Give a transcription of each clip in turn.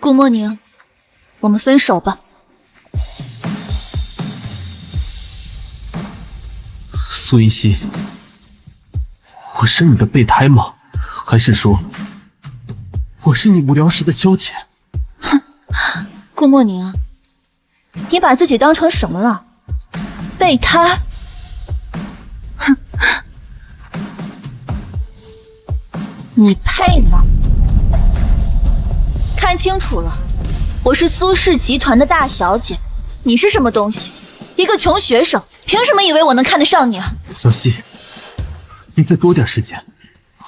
顾莫宁，我们分手吧。苏云溪，我是你的备胎吗？还是说我是你无聊时的消遣？哼，顾莫宁，你把自己当成什么了？备胎？哼，你配吗？看清楚了，我是苏氏集团的大小姐，你是什么东西？一个穷学生，凭什么以为我能看得上你啊？小溪，你再给我点时间，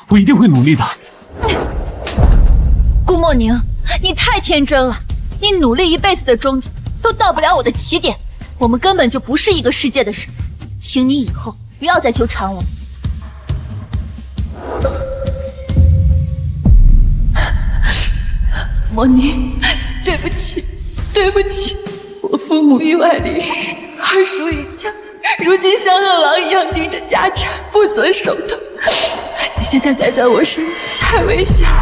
我一定会努力的。顾莫宁，你太天真了，你努力一辈子的终点都到不了我的起点，我们根本就不是一个世界的人，请你以后不要再纠缠我。莫宁，对不起，对不起，我父母意外离世，二叔一家如今像饿狼一样盯着家产，不择手段。你现在待在我身边太危险了。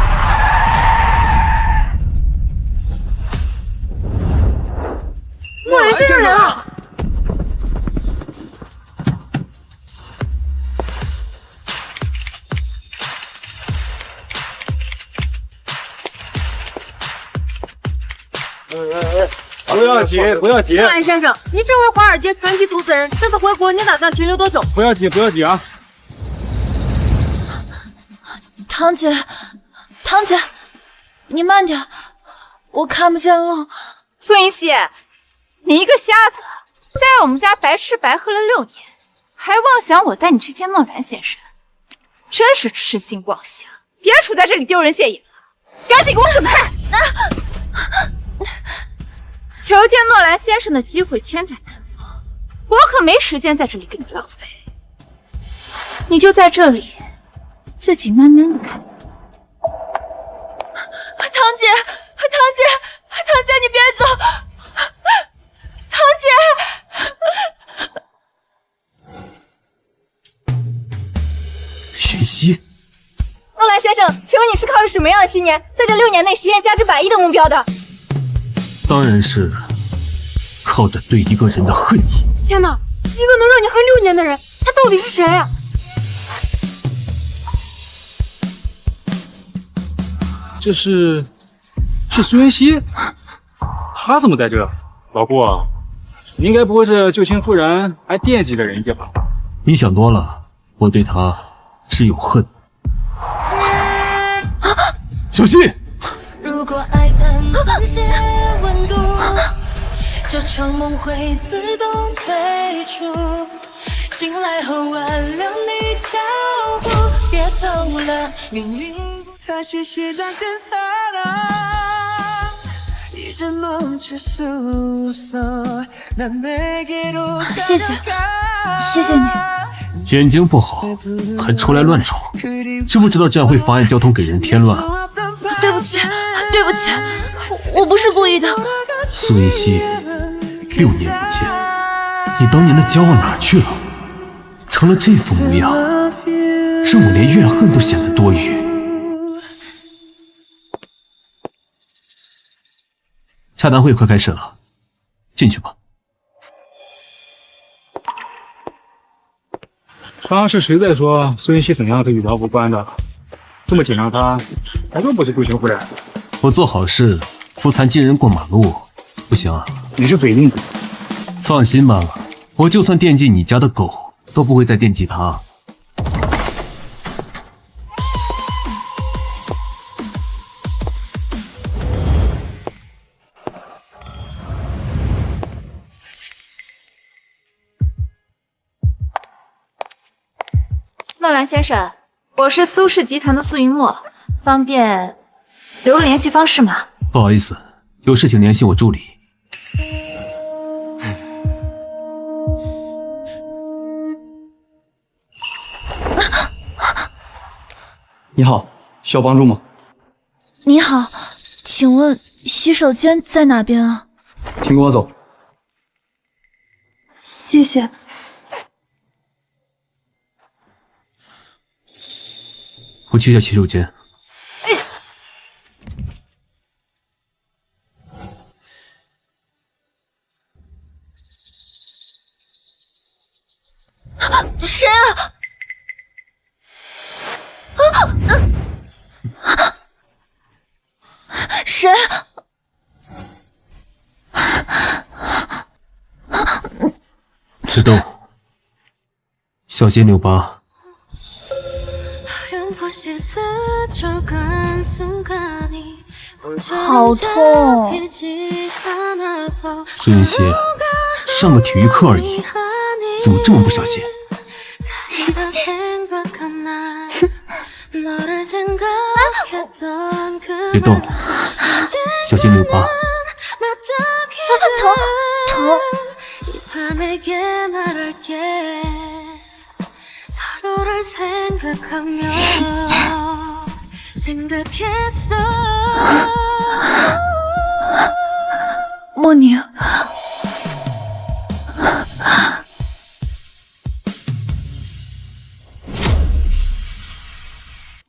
莫兰先生来了！不要急，不要急。莫兰先生，你这位华尔街传奇投资人，这次回国你打算停留多久？不要急，不要急啊！堂姐，堂姐，你慢点，我看不见路。苏云溪，你一个瞎子，在我们家白吃白喝了6年，还妄想我带你去见诺兰先生，真是痴心妄想！别杵在这里丢人现眼了，赶紧给我滚开！求见诺兰先生的机会千载难逢，我可没时间在这里跟你浪费。你就在这里，自己慢慢的看。堂姐，堂姐，堂姐，你别走！堂姐，云溪，诺兰先生，请问你是靠着什么样的信念，在这6年内实现价值100亿的目标的？当然是靠着对一个人的恨意。天哪，一个能让你恨6年的人，他到底是谁啊？这是苏云溪，他怎么在这？老顾，你应该不会是旧情复燃，还惦记着人家吧？你想多了，我对他只有恨。小心！如果爱暂停些温度，这场梦会自动退出。醒来后挽留你脚步，别走了，命运不다시 시작된 사랑 이제 멈출 수 없어 난 내게로 谢谢，谢谢你。眼睛不好，还出来乱闯，知不知道这样会妨碍交通，给人添乱？对不起，对不起，我不是故意的。苏云溪，6年不见，你当年的骄傲哪儿去了？成了这副模样，让我连怨恨都显得多余。洽谈会快开始了，进去吧。刚刚是谁在说苏云溪怎样对羽毛无关的？这么紧张他，还说不是旧情复燃？我做好事，扶残疾人过马路，不行啊？你是嘴硬。放心吧，我就算惦记你家的狗，都不会再惦记他。诺兰先生，我是苏氏集团的苏云墨，方便留个联系方式吗？不好意思，有事请联系我助理。你好，需要帮助吗？你好，请问洗手间在哪边啊？请跟我走。谢谢。我去一下洗手间。谁？别动，小心扭疤。好痛！苏云溪，上个体育课而已，怎么这么不小心？别动，小心扭疤。疼！莫宁，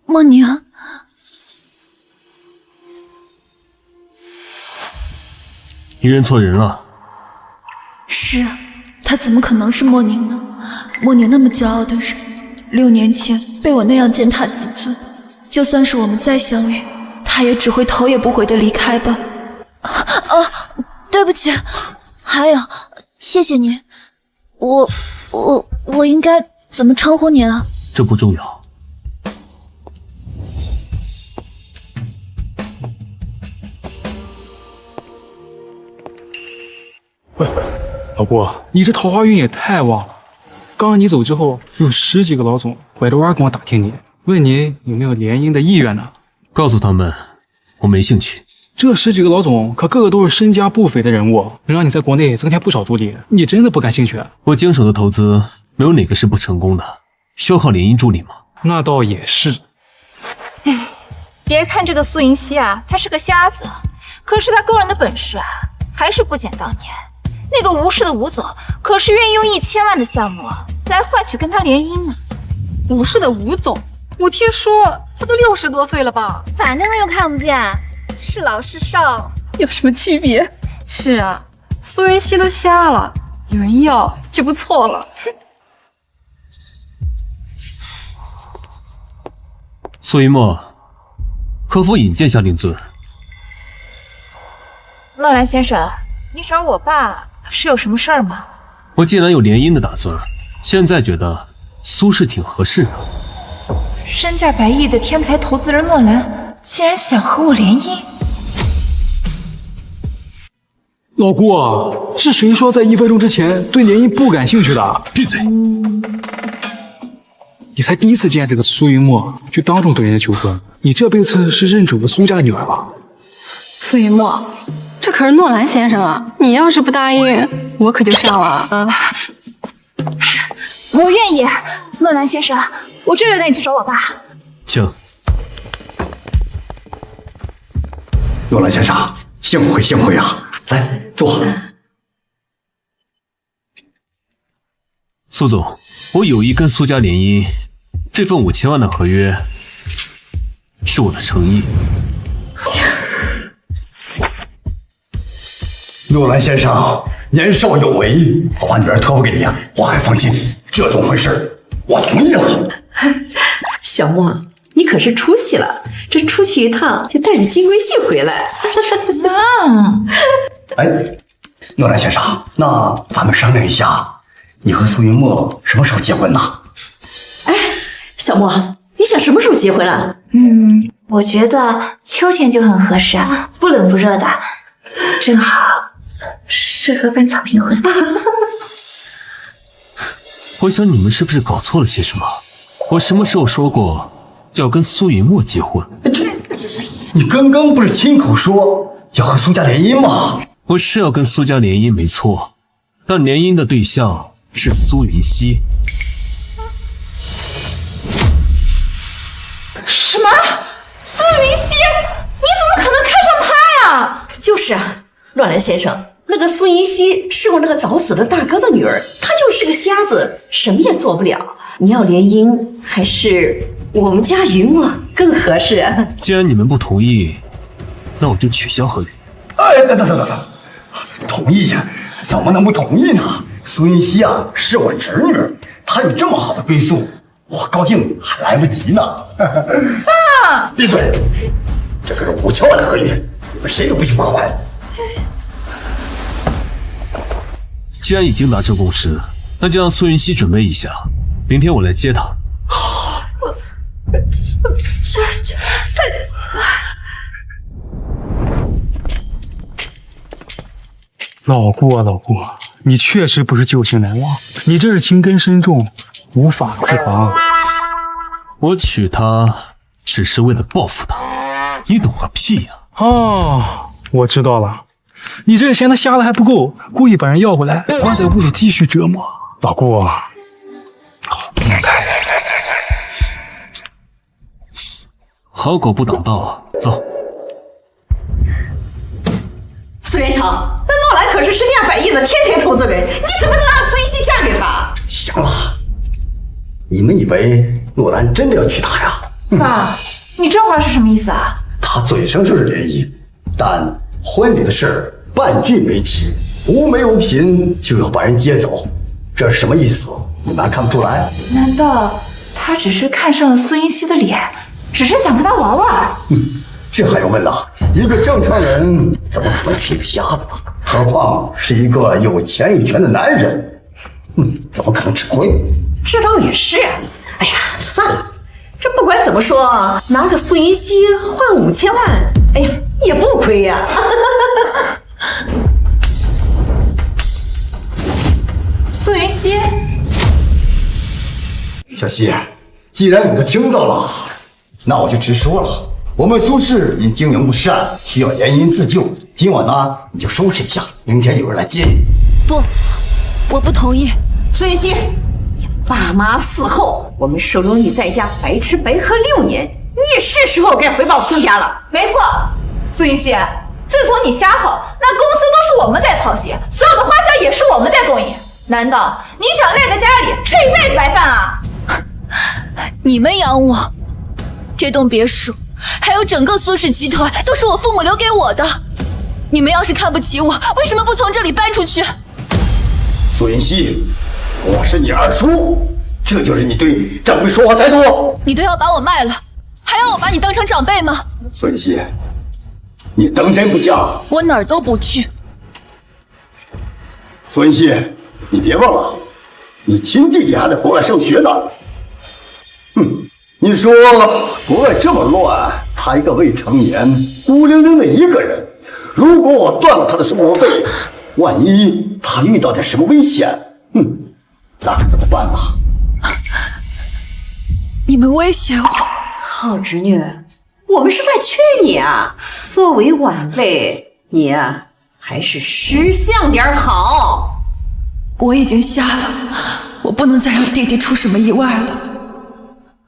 莫宁，你认错人了。是，他怎么可能是莫宁呢？莫宁那么骄傲的人，6年前被我那样践踏自尊，就算是我们再相遇，他也只会头也不回的离开吧。对不起，还有，谢谢你。我应该怎么称呼你啊？这不重要。喂，老顾，你这桃花运也太旺了。刚刚你走之后，有10几个老总拐着弯跟我打听你，问你有没有联姻的意愿呢？告诉他们，我没兴趣。这10几个老总可个个都是身家不菲的人物，能让你在国内增添不少助力。你真的不感兴趣？我经手的投资没有哪个是不成功的，需要靠联姻助力吗？那倒也是。别看这个苏云溪啊，他是个瞎子，可是他个人的本事啊，还是不减当年。那个吴氏的吴总可是愿意用1000万的项目来换取跟他联姻呢。吴氏的吴总，我听说他都60多岁了吧？反正又看不见，是老是少有什么区别？是啊，苏云溪都瞎了，有人要就不错了。苏云墨，何否引荐下令尊？诺兰先生，你找我爸是有什么事儿吗？我既然有联姻的打算，现在觉得苏氏挺合适的。身价100亿的天才投资人诺兰，竟然想和我联姻？老顾啊，是谁说在1分钟之前对联姻不感兴趣的？闭嘴！你才第一次见这个苏云墨，就当众对人家求婚，你这辈子是认准了苏家的女儿吧？苏云墨，这可是诺兰先生啊！你要是不答应，我可就上了啊！我愿意，诺兰先生，我这就带你去找我爸。请。诺兰先生，幸会啊！来，坐。苏总，我有意跟苏家联姻，这份5000万的合约是我的诚意。诺兰先生年少有为，我把女儿托付给你，我还放心。这种婚事，我同意了。小莫，你可是出息了，这出去一趟就带着金龟婿回来。哎，诺兰先生，那咱们商量一下，你和苏云墨什么时候结婚呢？哎，小莫，你想什么时候结婚啊？我觉得秋天就很合适啊，不冷不热的，正好适合办草坪婚。我想你们是不是搞错了些什么？我什么时候说过要跟苏云墨结婚？你刚刚不是亲口说要和苏家联姻吗？我是要跟苏家联姻没错，但联姻的对象是苏云溪。什么？苏云溪？你怎么可能看上他呀？就是啊，乱兰先生，那个苏银溪是我那个早死的大哥的女儿，她就是个瞎子，什么也做不了。你要联姻，还是我们家云墨更合适啊？既然你们不同意，那我就取消合约。哎，等，同意呀？怎么能不同意呢？苏云溪啊，是我侄女，她有这么好的归宿，我高兴还来不及呢。爸，闭嘴！这可是5000万的合约，谁都不许破坏。既然已经达成共识，那就让苏云溪准备一下，明天我来接她。老顾啊，老顾，你确实不是旧情难忘，你这是情根深重，无法自拔。我娶她只是为了报复她，你懂个屁呀！哦，我知道了，你这嫌他瞎的还不够，故意把人要回来，关在屋里继续折磨。老顾，好变态！好狗不挡道，走。苏元成，那诺兰可是身价100亿的天才投资人，你怎么能让孙熙嫁给他？行了，你们以为诺兰真的要娶她呀？爸，你这话是什么意思啊？他嘴上就是联姻，但婚礼的事儿半句没提，无媒无凭就要把人接走，这是什么意思？你们还看不出来？难道他只是看上了孙云熙的脸，只是想跟他玩玩？这还用问了？一个正常人怎么可能娶个瞎子呢？何况是一个有钱有权的男人，怎么可能吃亏？这倒也是。哎呀，算了，这不管怎么说，拿个苏云熙换5000万，哎呀，也不亏呀。苏云熙，小希，既然你都听到了，那我就直说了。我们苏氏因经营不善，需要联姻自救。今晚呢，你就收拾一下，明天有人来接你。不，我不同意。苏云熙，爸妈死后，我们收留你在家白吃白喝6年，你也是时候该回报苏家了。没错，苏云熙，自从你瞎后，那公司都是我们在操心，所有的花销也是我们在供应。难道你想赖在家里吃一辈子白饭啊？你们养我，这栋别墅还有整个苏氏集团都是我父母留给我的。你们要是看不起我，为什么不从这里搬出去？苏云熙，我是你二叔，这就是你对长辈说话态度？你都要把我卖了，还要我把你当成长辈吗？苏云熙，你当真不嫁？我哪儿都不去。苏云熙，你别忘了，你亲弟弟还在国外上学呢。你说国外这么乱，他一个未成年，孤零零的一个人，如果我断了他的生活费，万一他遇到点什么危险，那可怎么办呢？你们威胁我？好侄女，我们是在劝你啊，作为晚辈，你啊还是识相点好。我已经瞎了，我不能再让弟弟出什么意外了。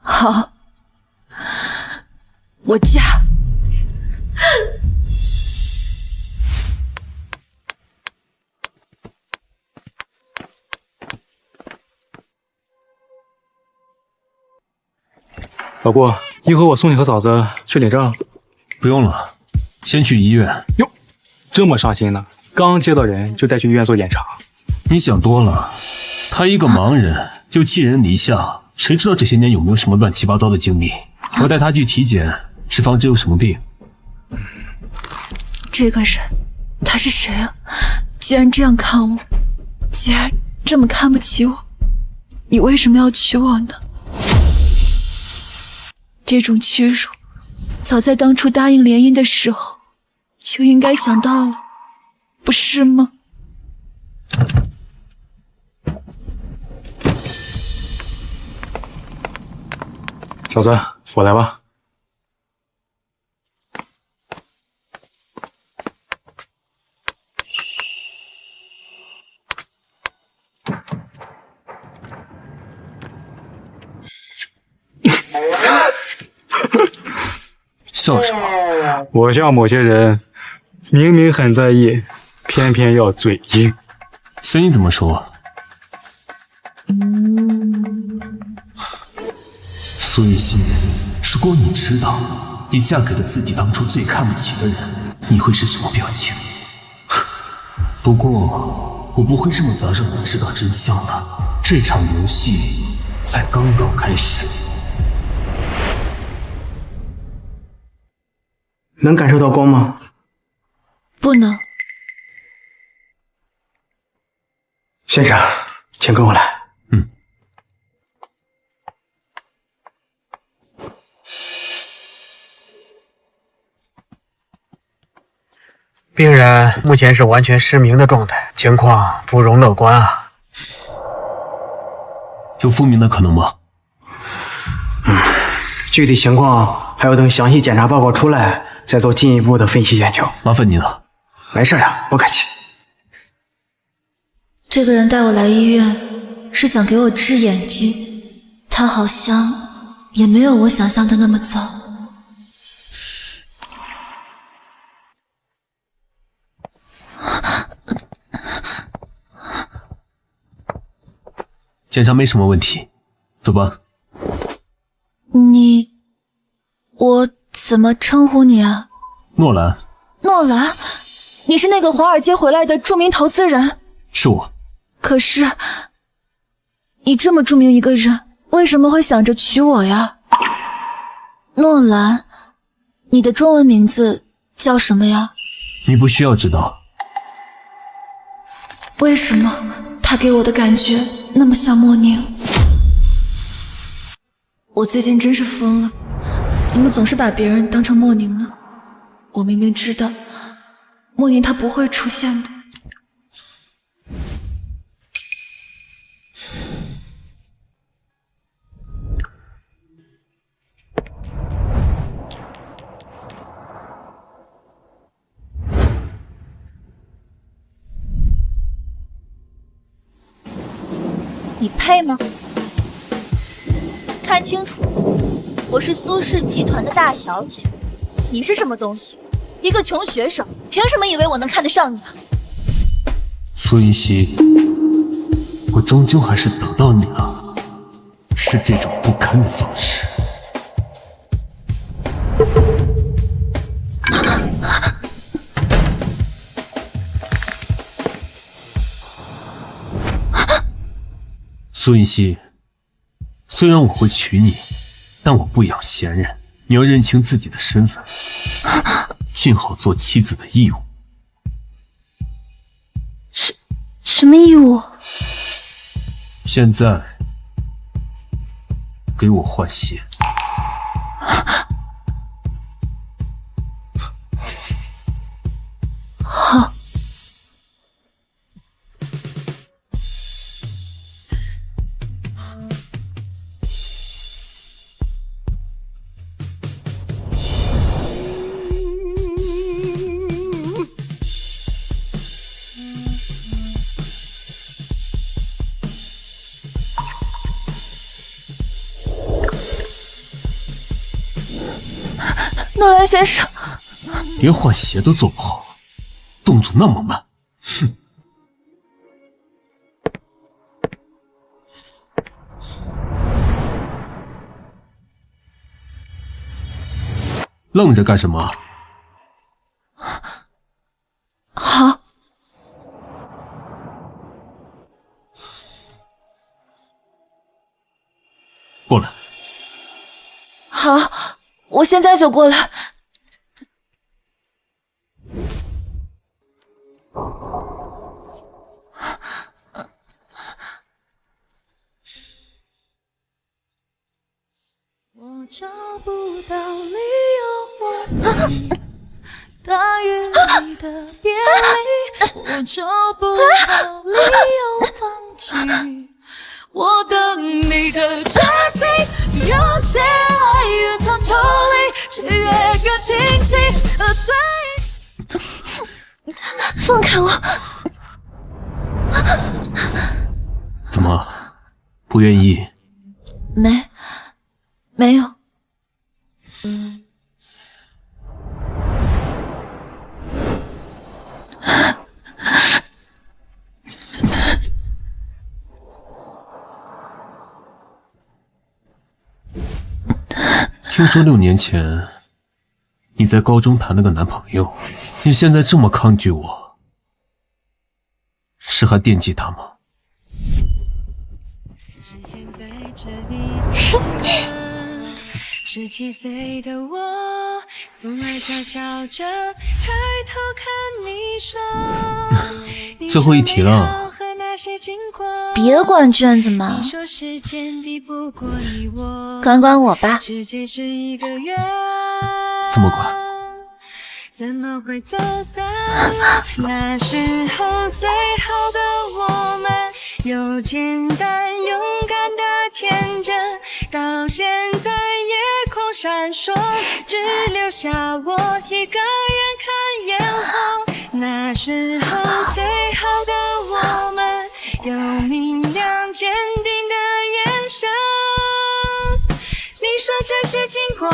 好，我嫁。老顾，一会儿我送你和嫂子去领证。不用了，先去医院。哟，这么上心呢？刚接到人就带去医院做检查。你想多了，他一个盲人就寄人篱下，谁知道这些年有没有什么乱七八糟的经历？我带他去体检，是防止有什么病。这个人，他是谁啊？既然这样看我，既然这么看不起我，你为什么要娶我呢？这种屈辱，早在当初答应联姻的时候就应该想到了，不是吗？嫂子，我来吧。笑什么？我像某些人，明明很在意，偏偏要嘴硬。随你怎么说。苏雨欣，如果你知道你嫁给了自己当初最看不起的人，你会是什么表情？不过我不会这么早让你知道真相的，这场游戏才刚刚开始。能感受到光吗？不能。先生，请跟我来。病人目前是完全失明的状态，情况不容乐观啊。有复明的可能吗？具体情况还要等详细检查报告出来，再做进一步的分析研究。麻烦您了。没事的，不客气。这个人带我来医院是想给我治眼睛，他好像也没有我想象的那么糟。检查没什么问题，走吧。我怎么称呼你啊？诺兰。诺兰，你是那个华尔街回来的著名投资人？是我。可是，你这么著名一个人，为什么会想着娶我呀？诺兰，你的中文名字叫什么呀？你不需要知道。为什么他给我的感觉那么像莫宁？我最近真是疯了，怎么总是把别人当成莫宁呢？我明明知道莫宁他不会出现的。你配吗？看清楚，我是苏氏集团的大小姐，你是什么东西？一个穷学生，凭什么以为我能看得上你啊？苏云溪，我终究还是等到你了，是这种不堪的方式。苏云溪，虽然我会娶你，但我不养闲人，你要认清自己的身份，尽好做妻子的义务。什么义务？现在给我换鞋。好。诺兰先生，连换鞋都做不好，动作那么慢，哼！愣着干什么？好。过来。好。我现在就过来。我找不到理由忘记大雨里的别离，我找不到理由放弃我等你的决心，有些爱越藏抽离，却越更清晰。放开我！怎么，不愿意？没有。听说6年前你在高中谈了个男朋友，你现在这么抗拒我，是还惦记他吗？17岁的我最后一题了，别管卷子嘛，管管我吧。怎么管？怎么会走散了？那时候最好的我们，有简单、勇敢的天真，到现在夜空闪烁，只留下我一个人看烟火。那时候最好的我们，有明亮坚定的眼神。你说这些经过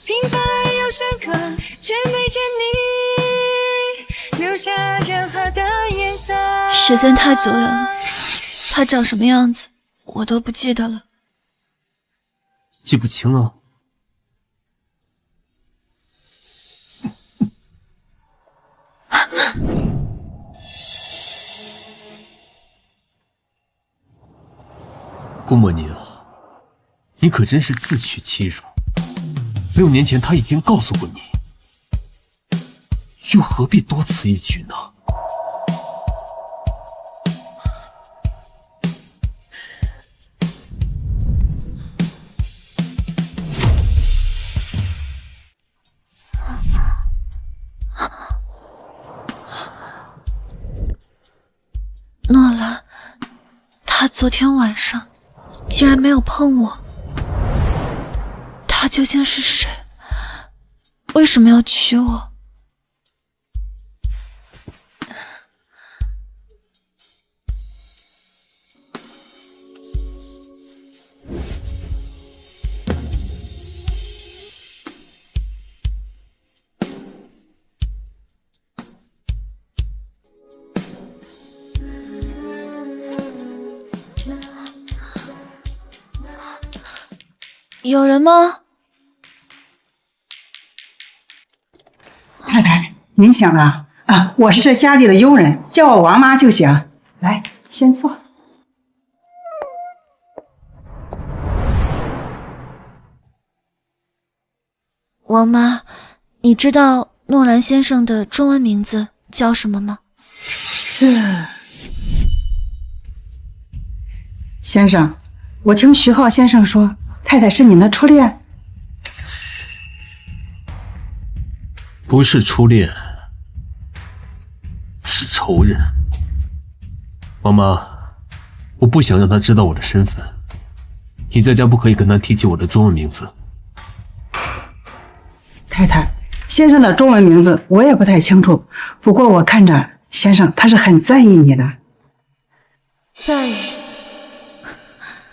平凡而又深刻，却没见你留下任何的颜色。时间太久远了，他长什么样子我都不记得了。记不清了。顾莫宁，你可真是自取其辱。6年前他已经告诉过你，又何必多此一举呢？诺兰，他昨天晚上竟然没有碰我，他究竟是谁？为什么要娶我？有人吗？太太，您醒了啊？我是这家里的佣人，叫我王妈就行。来，先坐。王妈，你知道诺兰先生的中文名字叫什么吗？先生，我听徐浩先生说，太太是您的初恋。不是初恋，是仇人。王妈，我不想让他知道我的身份，你在家不可以跟他提起我的中文名字。太太，先生的中文名字我也不太清楚，不过我看着先生他是很在意你的。在意？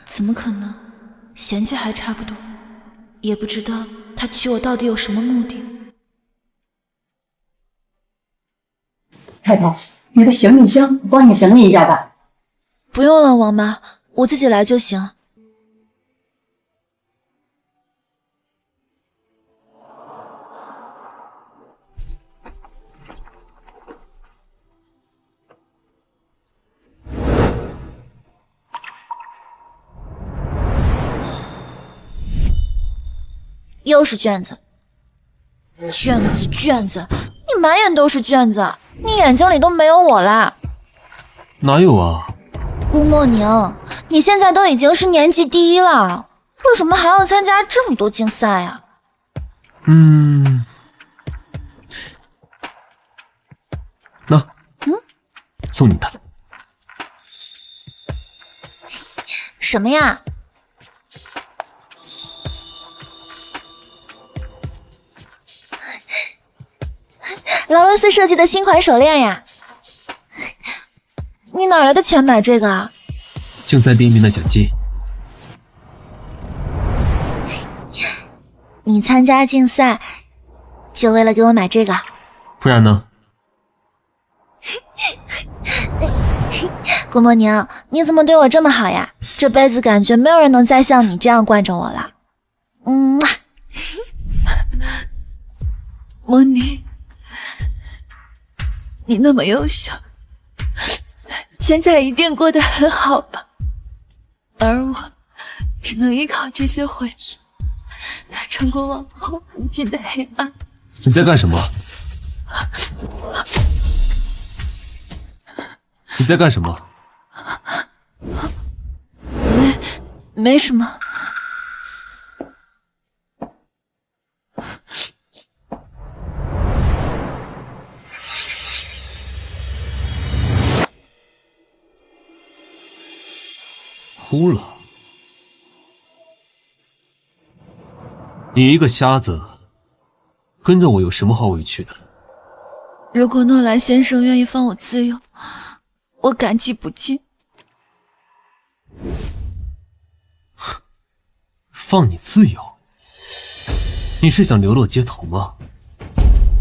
怎么可能？嫌弃还差不多，也不知道他娶我到底有什么目的。太太，你的行李箱我帮你整理一下吧。不用了，王妈，我自己来就行。又是卷子，卷子，你满眼都是卷子，你眼睛里都没有我啦。哪有啊？顾莫宁，你现在都已经是年级第1了，为什么还要参加这么多竞赛啊？那，送你的。什么呀？劳伦斯设计的新款手链呀！你哪来的钱买这个啊？竞赛第1名的奖金。你参加竞赛，就为了给我买这个？不然呢？顾莫宁，你怎么对我这么好呀？这辈子感觉没有人能再像你这样惯着我了。莫宁，你那么优秀，现在一定过得很好吧？而我只能依靠这些回忆，撑过往后无尽的黑暗。你在干什么？你在干什么？没什么。哭了？你一个瞎子，跟着我有什么好委屈的？如果诺兰先生愿意放我自由，我感激不尽。放你自由？你是想流落街头吗？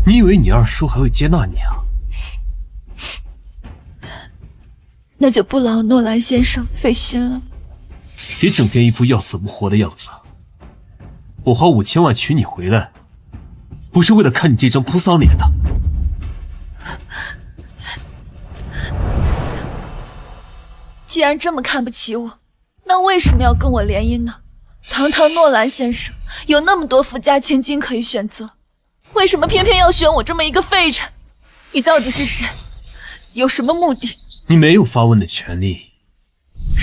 你以为你二叔还会接纳你啊？那就不劳诺兰先生费心了。别整天一副要死不活的样子。我花5000万娶你回来，不是为了看你这张扑丧脸的。既然这么看不起我，那为什么要跟我联姻呢？堂堂诺兰先生有那么多富家千金可以选择，为什么偏偏要选我这么一个废人？你到底是谁？有什么目的？你没有发问的权利。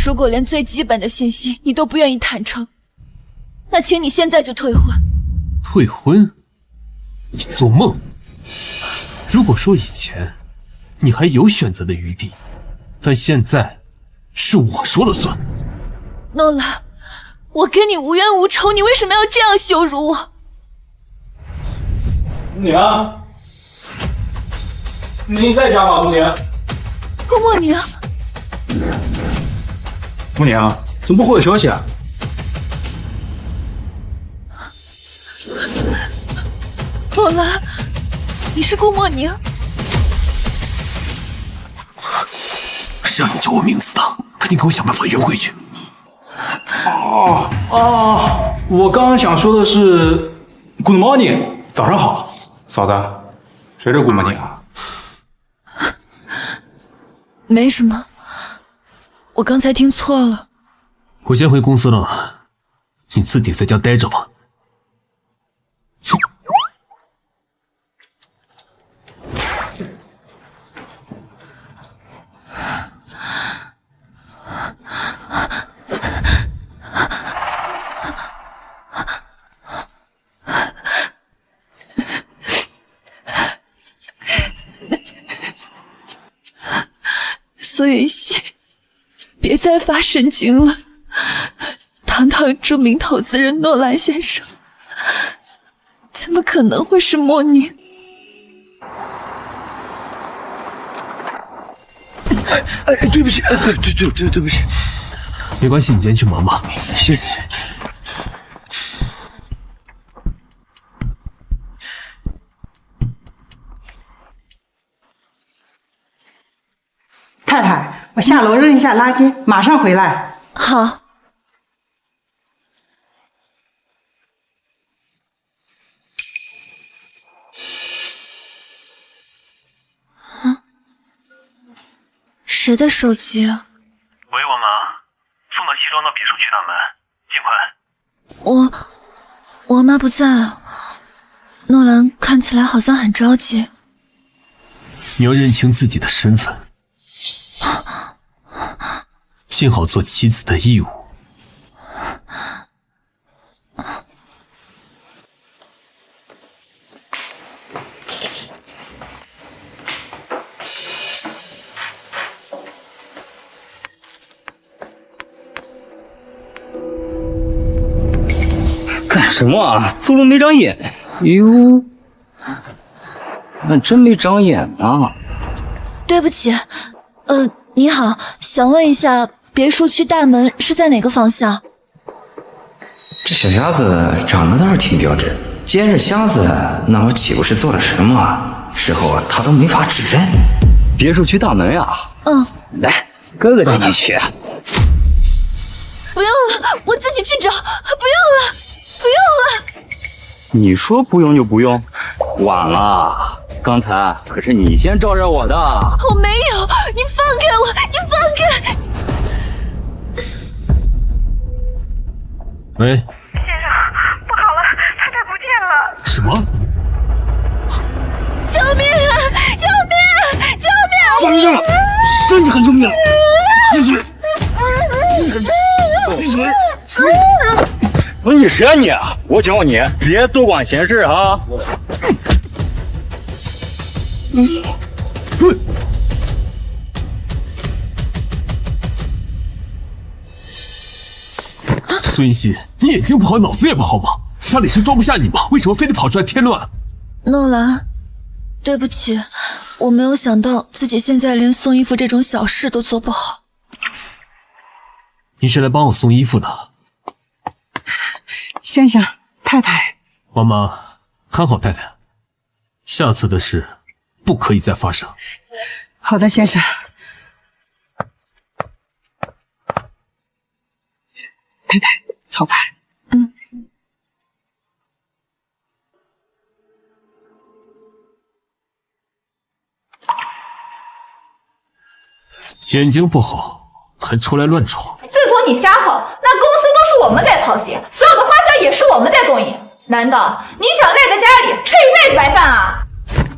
如果连最基本的信息你都不愿意坦诚，那请你现在就退婚。退婚？你做梦！如果说以前你还有选择的余地，但现在是我说了算。诺兰，我跟你无冤无仇，你为什么要这样羞辱我？穆娘，您在家吗？穆娘，顾莫宁，穆娘，怎么不回我消息啊？诺兰，你是顾莫宁？是让你叫我名字的，赶紧给我想办法圆回去。我刚刚想说的是 Good morning， 早上好，嫂子，谁是 Good morning 啊？没什么，我刚才听错了。我先回公司了，你自己在家待着吧。苏云溪，别再发神经了！堂堂著名投资人诺兰先生，怎么可能会是莫宁？对不起，对不起。没关系，你先去忙吧。谢谢。太太，我下楼扔一下垃圾，马上回来。好。谁的手机啊？喂，我妈，送到西装到别墅去大门，尽快。我妈不在，诺兰看起来好像很着急。你要认清自己的身份，尽好做妻子的义务。干什么啊？走路没长眼。哟，那真没长眼呐。对不起，你好，想问一下，别墅区大门是在哪个方向？这小鸭子长得倒是挺标致，既然是瞎子，那我岂不是做了什么？事后他都没法指认。别墅区大门呀？来，哥哥带你去。不用了，我自己去找。不用了，不用了。你说不用就不用？晚了，刚才可是你先招惹我的。我没有，你放开我，你放开！喂，先生，不好了，太太不见了。什么？命了，身体很救命了。闭嘴！闭嘴！你谁啊你？我教你别多管闲事啊！孙云熙，你眼睛不好，脑子也不好吗？沙里是装不下你吗？为什么非得跑出来添乱？诺兰，对不起，我没有想到自己现在连送衣服这种小事都做不好。你是来帮我送衣服的？先生，太太，妈妈，看好太太，下次的事不可以再发生。好的，先生。太太，草牌。眼睛不好，还出来乱闯。自从你瞎吼，那公司都是我们在操心，所有的花销也是我们在供应。难道你想赖在家里吃一辈子白饭啊？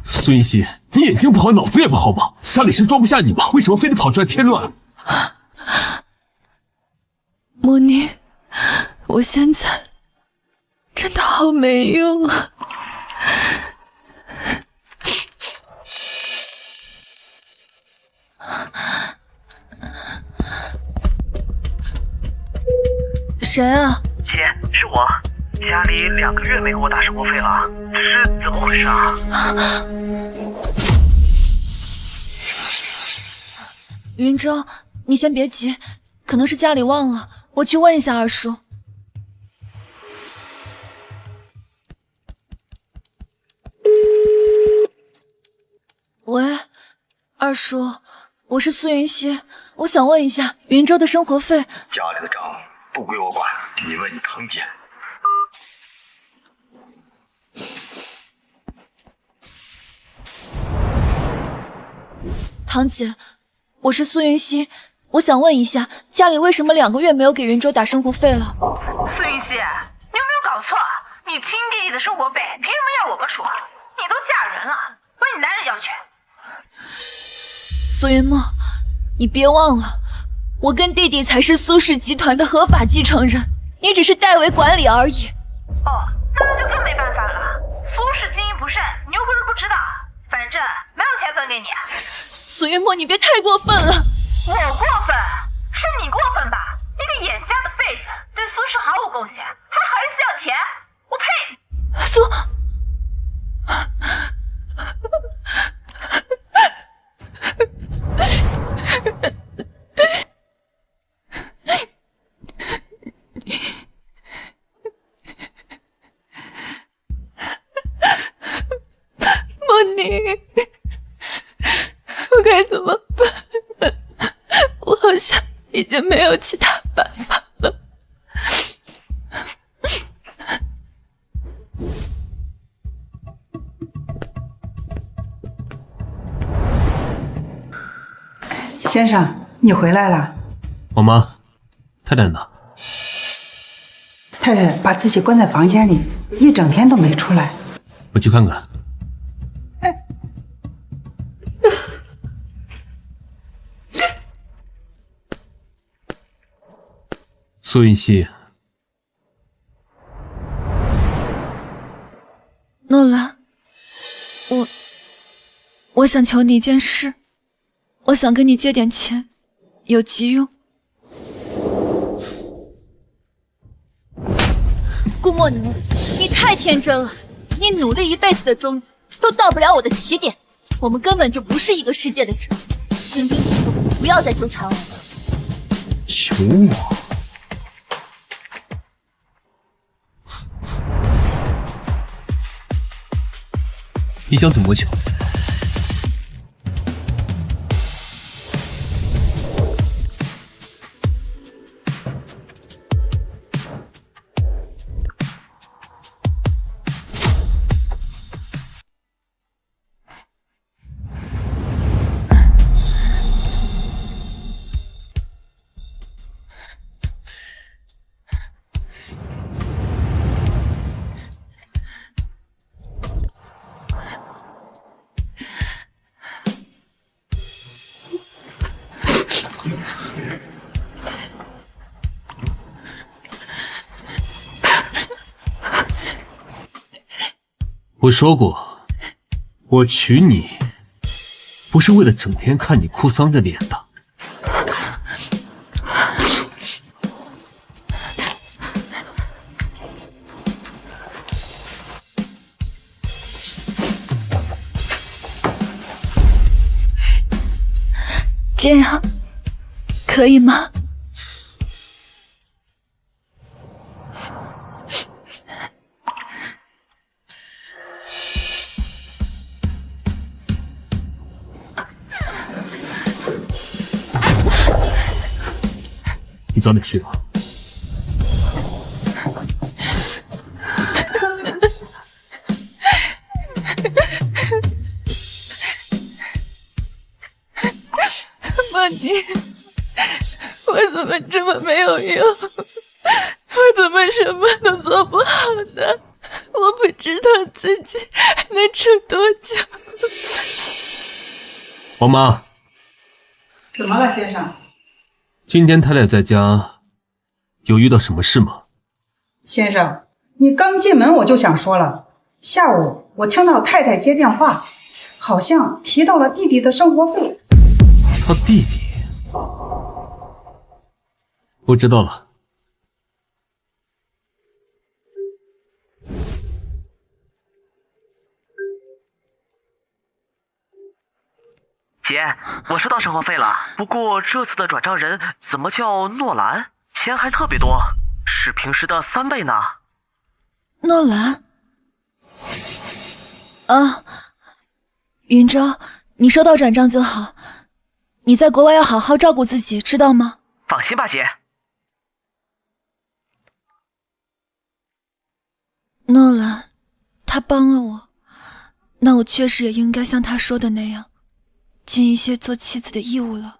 孙云熙，你眼睛不好，脑子也不好吗？沙里是装不下你吗？为什么非得跑出来添乱？莫妮，我现在真的好没用啊！谁啊？姐，是我。家里2个月没给我打生活费了，这是怎么回事啊？云舟，你先别急，可能是家里忘了，我去问一下二叔。喂，二叔，我是苏云熙，我想问一下云舟的生活费。家里的账不归我管，你问你堂姐。堂姐，我是苏云熙，我想问一下，家里为什么2个月没有给云舟打生活费了？苏云熙，你有没有搞错？你亲弟弟的生活费凭什么要我们出？你都嫁人了，问你男人要去。苏云墨，你别忘了，我跟弟弟才是苏氏集团的合法继承人，你只是代为管理而已。哦，那就更没办法了。苏氏经营不善，你又不是不知道，反正没有钱分给你。苏云墨，你别太过分了。我过分？是你过分吧？一个眼瞎的废人，对苏氏毫无贡献，还好意思要钱？我呸！苏。莫妮，我该怎么办？我好像已经没有其他办法了。先生，你回来了。妈妈，太太呢？太太把自己关在房间里，一整天都没出来。我去看看。苏云熙，诺兰，我想求你一件事，我想跟你借点钱，有急用。顾墨宁，你太天真了，你努力一辈子的终都到不了我的起点，我们根本就不是一个世界的人，请你以后不要再纠缠我了。求我？你想怎么求？我说过，我娶你不是为了整天看你哭丧着脸的。这样可以吗？你早点睡吧。梦妮，我怎么这么没有用？我怎么什么都做不好呢？我不知道自己还能撑多久。王妈，怎么了，先生？今天太太在家，有遇到什么事吗？先生，你刚进门我就想说了，下午我听到太太接电话，好像提到了弟弟的生活费。他弟弟？我知道了。姐，我收到生活费了，不过这次的转账人怎么叫诺兰？钱还特别多，是平时的3倍呢。诺兰？啊，云舟，你收到转账就好。你在国外要好好照顾自己，知道吗？放心吧，姐。诺兰，他帮了我，那我确实也应该像他说的那样，尽一些做妻子的义务了。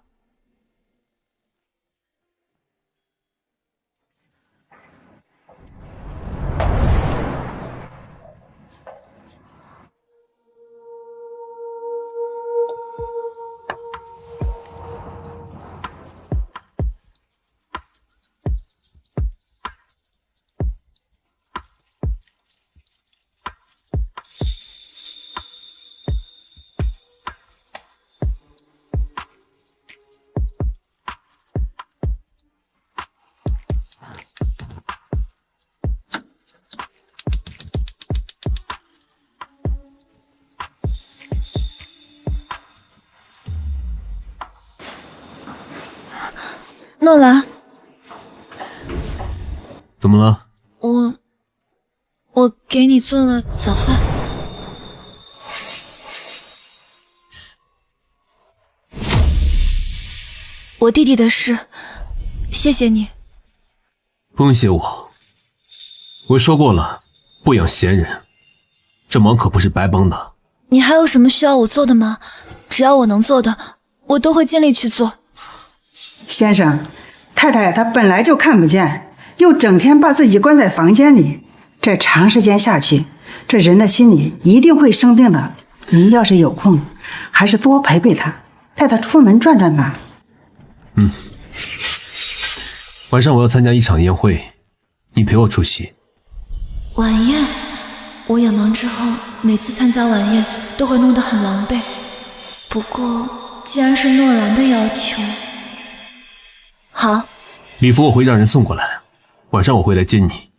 诺兰，怎么了？我给你做了早饭。我弟弟的事，谢谢你。不用谢我，我说过了，不养闲人，这忙可不是白帮的。你还有什么需要我做的吗？只要我能做的，我都会尽力去做。先生，太太她本来就看不见，又整天把自己关在房间里，这长时间下去，这人的心里一定会生病的。您要是有空，还是多陪陪她，带她出门转转吧。晚上我要参加一场宴会，你陪我出席。晚宴，我眼盲之后，每次参加晚宴都会弄得很狼狈。不过，既然是诺兰的要求，好。礼服我会让人送过来，晚上我会来接你。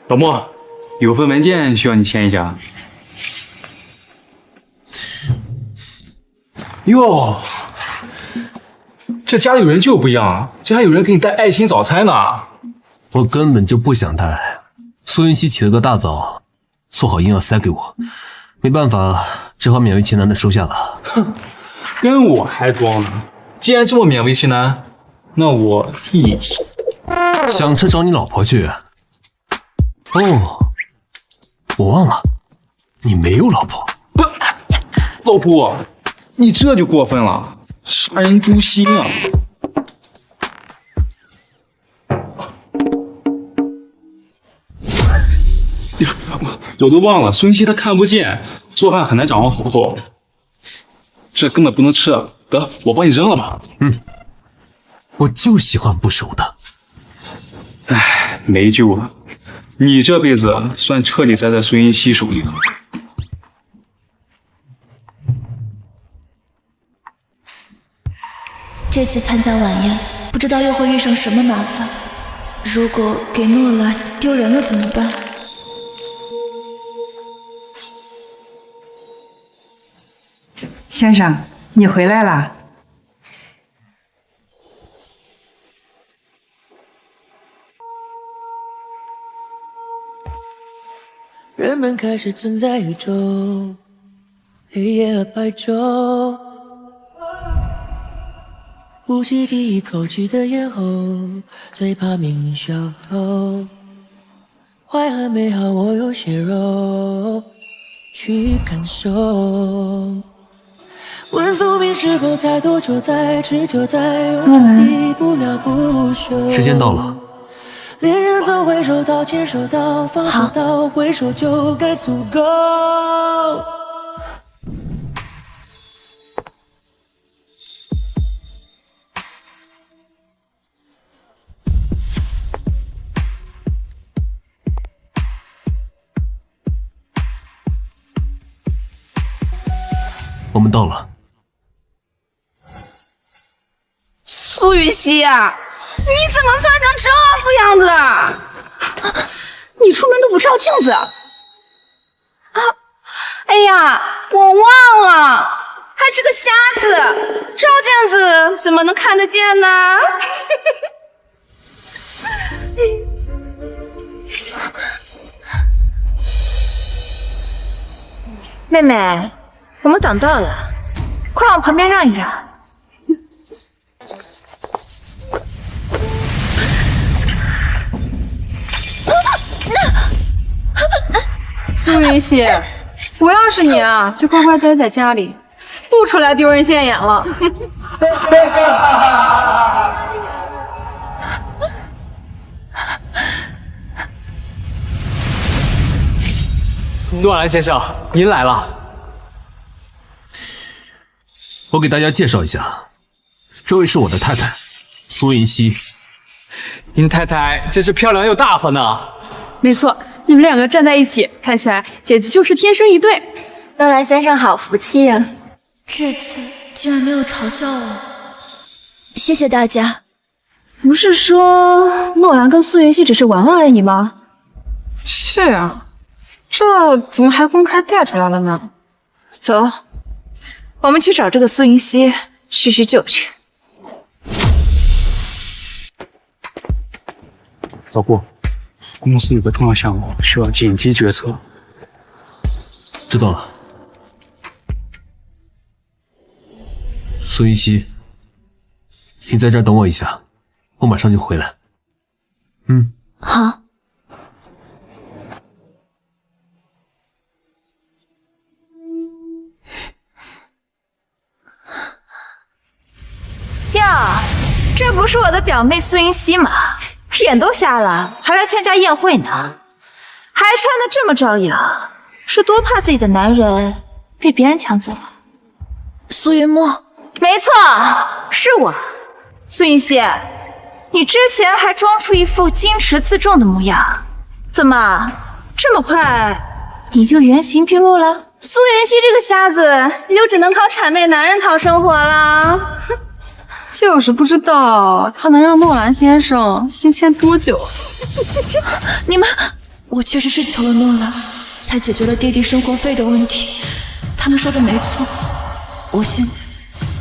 老莫，有份文件需要你签一下。哟，这家里有人就不一样，这还有人给你带爱心早餐呢。我根本就不想带，苏云熙起了个大早，做好硬要塞给我，没办法，只好勉为其难的收下了。哼，跟我还装呢。既然这么勉为其难，那我替你签。想吃找你老婆去。哦，我忘了，你没有老婆。不，老婆，你这就过分了，杀人诛心啊！我都忘了，孙熙她看不见，做饭很难掌握火候，这根本不能吃。得，我帮你扔了吧。我就喜欢不熟的。唉，没救了，你这辈子算彻底栽在孙一熙手里了。这次参加晚宴，不知道又会遇上什么麻烦。如果给诺兰丢人了怎么办？先生，你回来了。人们开始存在宇宙，黑夜和白昼。呼气第一口气的咽喉，最怕命运小偷。坏和美好，我用血肉去感受。问宿命是否太多就在，持久在，永远离不了不朽。时间到了。恋人总会收到，牵手到，放手到，回首就该足够。我们到了。苏雨熙啊，你怎么穿成这副样子啊？你出门都不照镜子啊？哎呀，我忘了，还是个瞎子，照镜子怎么能看得见呢？妹妹，我们等到了，快往旁边让一让。苏云熙，我要是你啊，就乖乖待在家里，不出来丢人现眼了。诺兰先生，您来了。我给大家介绍一下，这位是我的太太，苏云熙。您太太真是漂亮又大方呢。没错，你们两个站在一起，看起来简直就是天生一对。诺兰先生好福气啊！这次竟然没有嘲笑我，谢谢大家。不是说诺兰跟苏云熙只是玩玩而已吗？是啊，这怎么还公开带出来了呢？走，我们去找这个苏云熙叙叙旧去。老顾，公司有个重要项目需要紧急决策。知道了。苏云熙，你在这儿等我一下，我马上就回来。好。呀，这不是我的表妹苏云熙吗？眼都瞎了，还来参加宴会呢，还穿得这么张扬，是多怕自己的男人被别人抢走了？苏云墨，没错，是我。苏云熙，你之前还装出一副矜持自重的模样，怎么这么快你就原形毕露了？苏云熙这个瞎子，也就只能靠谄媚男人讨生活了。就是不知道他能让诺兰先生新鲜多久。你们，我确实是求了诺兰，才解决了弟弟生活费的问题。他们说的没错，我现在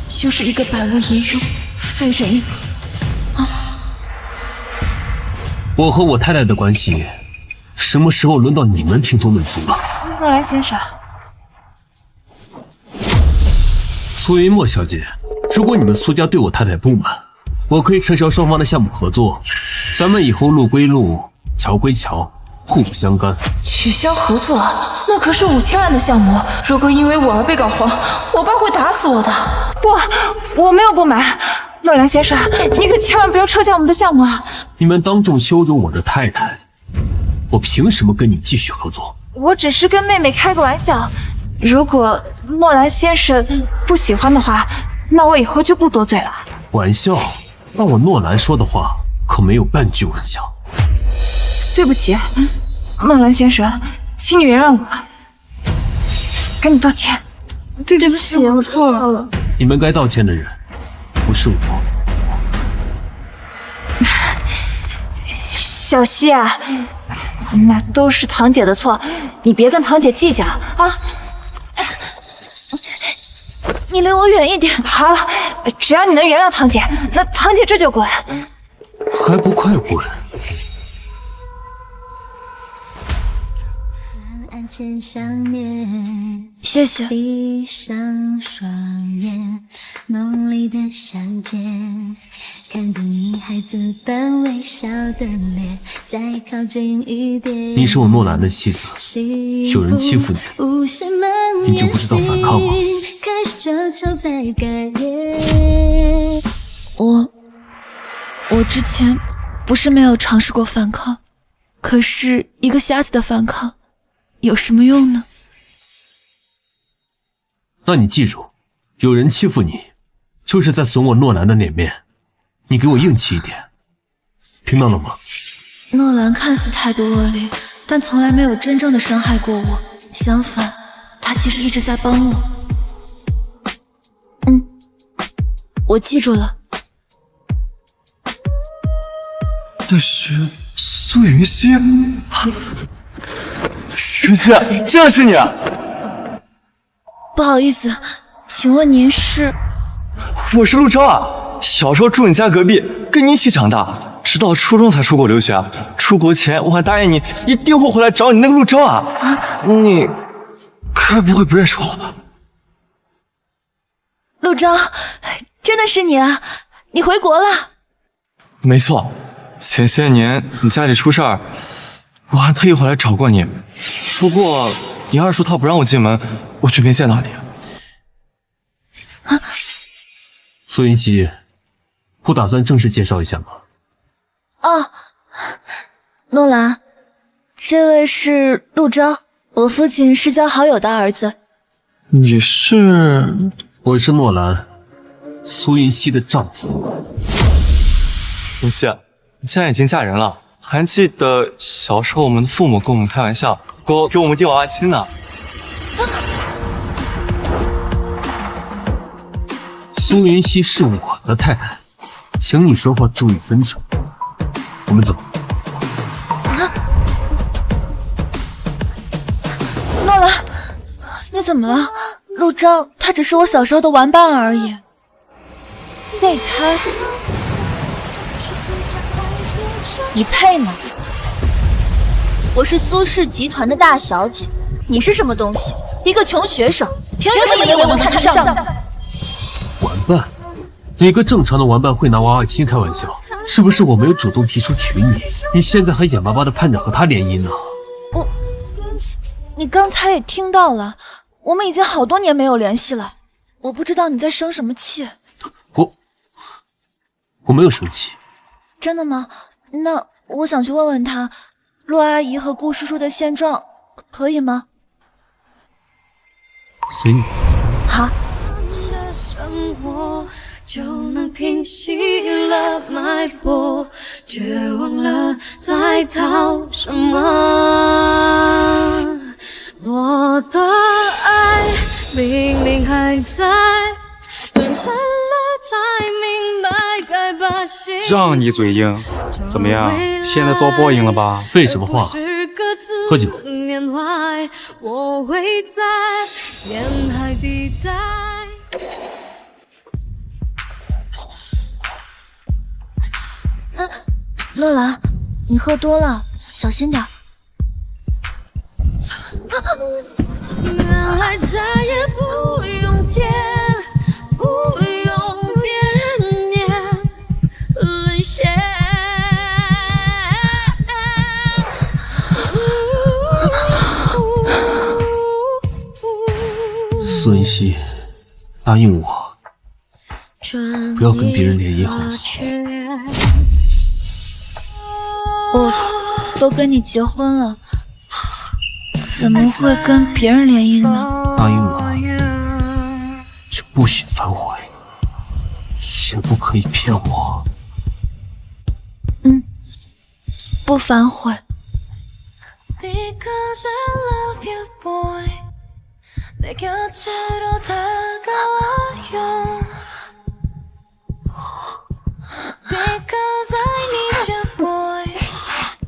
就是一个百无一用、废人。我和我太太的关系，什么时候轮到你们评头论足了？诺兰先生，苏云墨小姐，如果你们苏家对我太太不满，我可以撤销双方的项目合作，咱们以后路归路，桥归桥，互不相干。取消合作？那可是5000万的项目，如果因为我而被搞黄，我爸会打死我的。不，我没有不满。诺兰先生，你可千万不要撤销我们的项目啊！你们当众羞辱我的太太，我凭什么跟你继续合作？我只是跟妹妹开个玩笑。如果诺兰先生不喜欢的话，那我以后就不多嘴了。玩笑？那我诺兰说的话可没有半句玩笑。对不起，诺兰先生，请你原谅我，赶紧道歉。对不起，我错了。你们该道歉的人不是我。小希啊，那都是堂姐的错，你别跟堂姐计较啊。你离我远一点。好，只要你能原谅堂姐，那堂姐这就滚。还不快滚！谢谢。闭上双眼，梦里的相见，看着你孩子般微笑的脸，再靠近一点。你是我诺兰的妻子，有人欺负你，你就不知道反抗吗？我之前不是没有尝试过反抗，可是一个瞎子的反抗有什么用呢？那你记住，有人欺负你，就是在损我诺兰的脸面，你给我硬气一点，听到了吗？诺兰看似态度恶劣，但从来没有真正的伤害过我，相反，他其实一直在帮我。我记住了。这是苏云溪，云溪，真的是你！不好意思，请问您是？我是陆超啊，小时候住你家隔壁，跟你一起长大，直到初中才出国留学。出国前我还答应你一定会回来找你那个陆超啊。你该不会不认识我了吧？陆超，真的是你啊！你回国了？没错，前些年你家里出事儿，我还特意回来找过你。不过你二叔他不让我进门，我却没见到你。苏云溪，不打算正式介绍一下吗？哦，诺兰，这位是陆超，我父亲是交好友的儿子。你是？我是诺兰，苏云溪的丈夫。云溪，你既然已经嫁人了，还记得小时候我们的父母跟我们开玩笑，给我们订娃娃亲呢。苏云溪是我的太太，请你说话注意分寸。我们走。诺兰，你怎么了？陆超，他只是我小时候的玩伴而已。备胎，你配吗？我是苏氏集团的大小姐，你是什么东西？一个穷学生，凭什么以为我能看得上你？玩伴？哪个正常的玩伴会拿娃娃亲开玩笑？是不是我没有主动提出娶你，你现在还眼巴巴的盼着和他联姻呢？你刚才也听到了，我们已经好多年没有联系了，我不知道你在生什么气。我没有生气。真的吗？那我想去问问他，陆阿姨和顾叔叔的现状，可以吗？随你。好。就能平息了脉搏，却忘了在逃什么。我的爱明明还在，人生了才明白该把心。让你嘴硬，怎么样？现在遭报应了吧？废什么话？喝酒。我会在沿海地带。诺兰，你喝多了，小心点。原来再也不用见，不用变念，沦陷。苏云溪，答应我，不要跟别人联姻好吗？我都跟你结婚了，怎么会跟别人联姻呢？答应了，就不许反悔，也不可以骗我。不反悔。Because I love you, boy. 내 곁으로 다가와요. Because I need you, boy.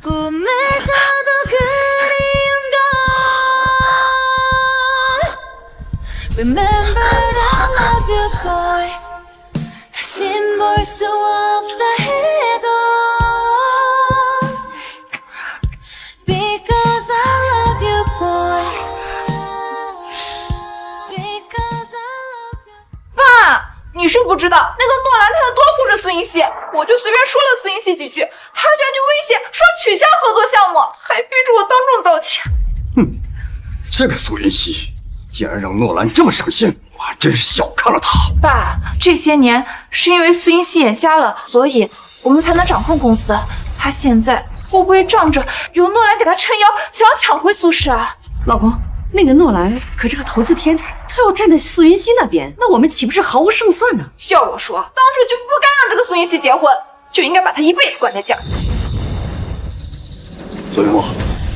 꿈에서도 그리운 걸. Remember I love you, boy. 다신 볼 수 없다 해도. Because I love you, boy. Because I love you. 爸，你是不知道，那个诺兰他有多护着苏银熙，我就随便说了苏银熙几句，他居然就威胁说取消合作项目，还逼着我当众道歉。这个苏云熙竟然让诺兰这么伤心，我还真是小看了他。爸，这些年是因为苏银熙眼瞎了，所以我们才能掌控公司。他现在会不会仗着有诺兰给他撑腰，想要抢回苏氏啊？老公，那个诺兰可是个投资天才，他要站在苏云熙那边，那我们岂不是毫无胜算呢？要我说，当初就不该让这个苏云熙结婚，就应该把他一辈子关在家里。苏云墨，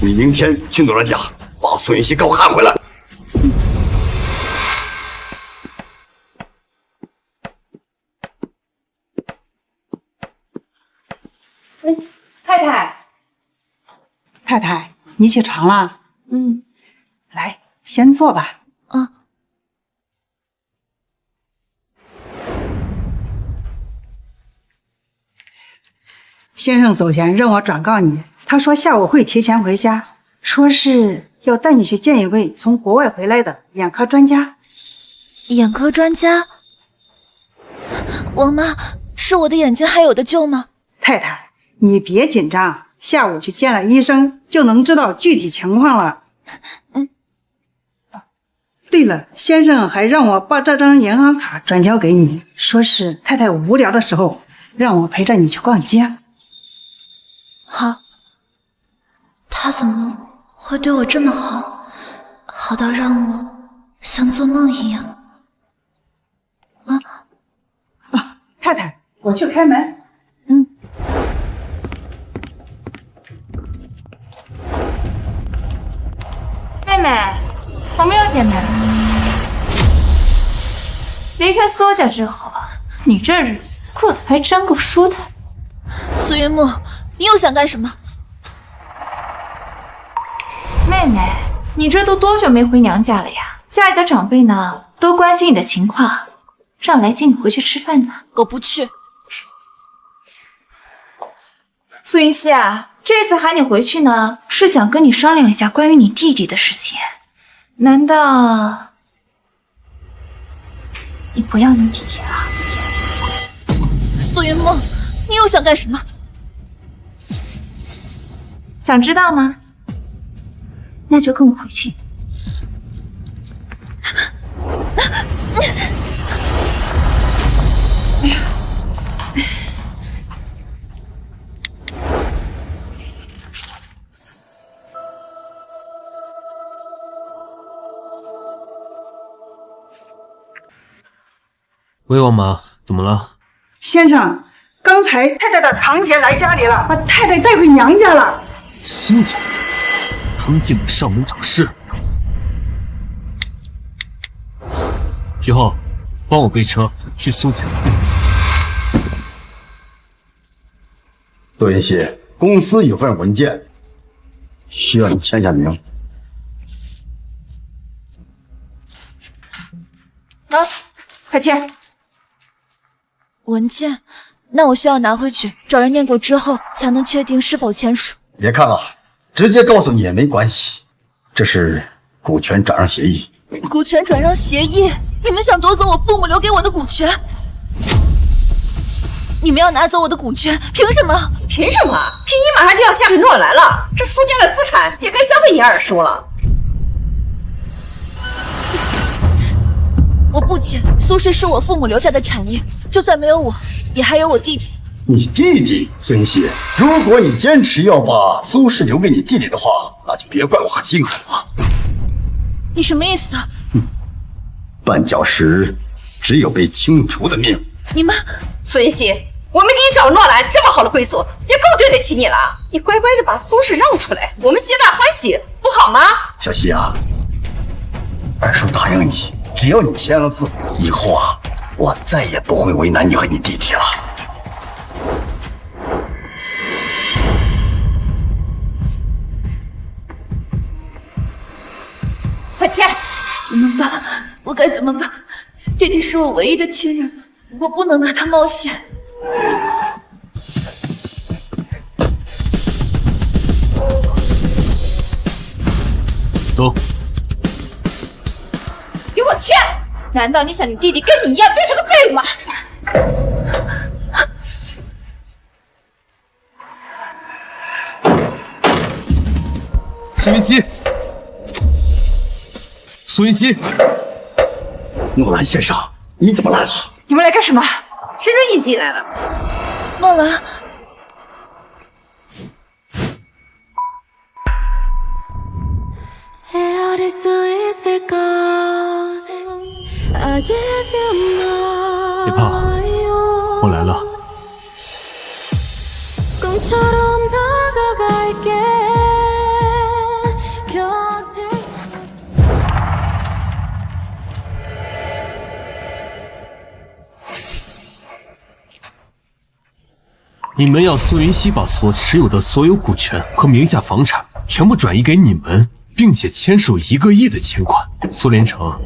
你明天去诺兰家把苏云熙给我喊回来。太太，你起床了？来，先坐吧。先生走前让我转告你，他说下午会提前回家，说是要带你去见一位从国外回来的眼科专家。眼科专家？王妈，是我的眼睛还有的救吗？太太，你别紧张，下午去见了医生就能知道具体情况了。对了，先生还让我把这张银行卡转交给你，说是太太无聊的时候让我陪着你去逛街。好，他怎么会对我这么好，好到让我像做梦一样？太太，我去开门。妹妹，我们又见面了。离开苏家之后，你这日子过得还真够舒坦。苏云木，你又想干什么？妹妹，你这都多久没回娘家了呀？家里的长辈呢，都关心你的情况，让我来接你回去吃饭呢。我不去。苏云熙啊，这次喊你回去呢，是想跟你商量一下关于你弟弟的事情。难道你不要你弟弟了？苏云梦，你又想干什么？想知道吗？那就跟我回去。喂，王妈，怎么了？先生，刚才太太的堂姐来家里了，把太太带回娘家了。苏家，他们竟敢上门找事！徐浩，帮我备车去苏家。杜云熙，公司有份文件，需要你签下名。快签。文件，那我需要拿回去，找人念过之后才能确定是否签署。别看了，直接告诉你也没关系，这是股权转让协议。股权转让协议？你们想夺走我父母留给我的股权？你们要拿走我的股权，凭什么？凭什么？凭你马上就要嫁给诺兰了，这苏家的资产也该交给你二叔了。我不签，苏氏是我父母留下的产业，就算没有我，也还有我弟弟。你弟弟孙云熙，如果你坚持要把苏氏留给你弟弟的话，那就别怪我狠心狠了。你什么意思啊？绊脚石只有被清除的命。你们，孙云熙，我们给你找诺兰这么好的归宿，也够对得起你了。你乖乖的把苏氏让出来，我们皆大欢喜，不好吗？小希啊，二叔答应你，只要你签了字，以后啊，我再也不会为难你和你弟弟了。快签！怎么办？我该怎么办？弟弟是我唯一的亲人，我不能拿他冒险。走。给我签！难道你想你弟弟跟你一样变成个废物吗？苏云熙，苏云熙，诺兰先生，你怎么来了？你们来干什么？谁准你进来了？诺兰，别怕，我来了。你们要苏云熙把所持有的所有股权和名下房产全部转移给你们，并且签署1个亿的钱款。苏连成，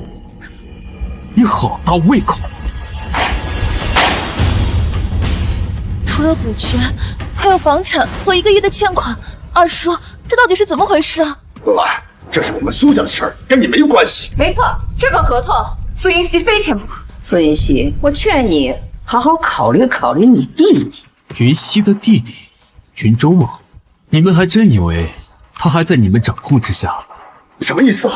你好大胃口！除了股权，还有房产和1个亿的欠款。二叔，这到底是怎么回事啊？诺兰，这是我们苏家的事儿，跟你没有关系。没错，这个合同苏云熙非签不可。苏云熙，我劝你好好考虑考虑你弟弟。云溪的弟弟云州吗？你们还真以为他还在你们掌控之下？什么意思啊？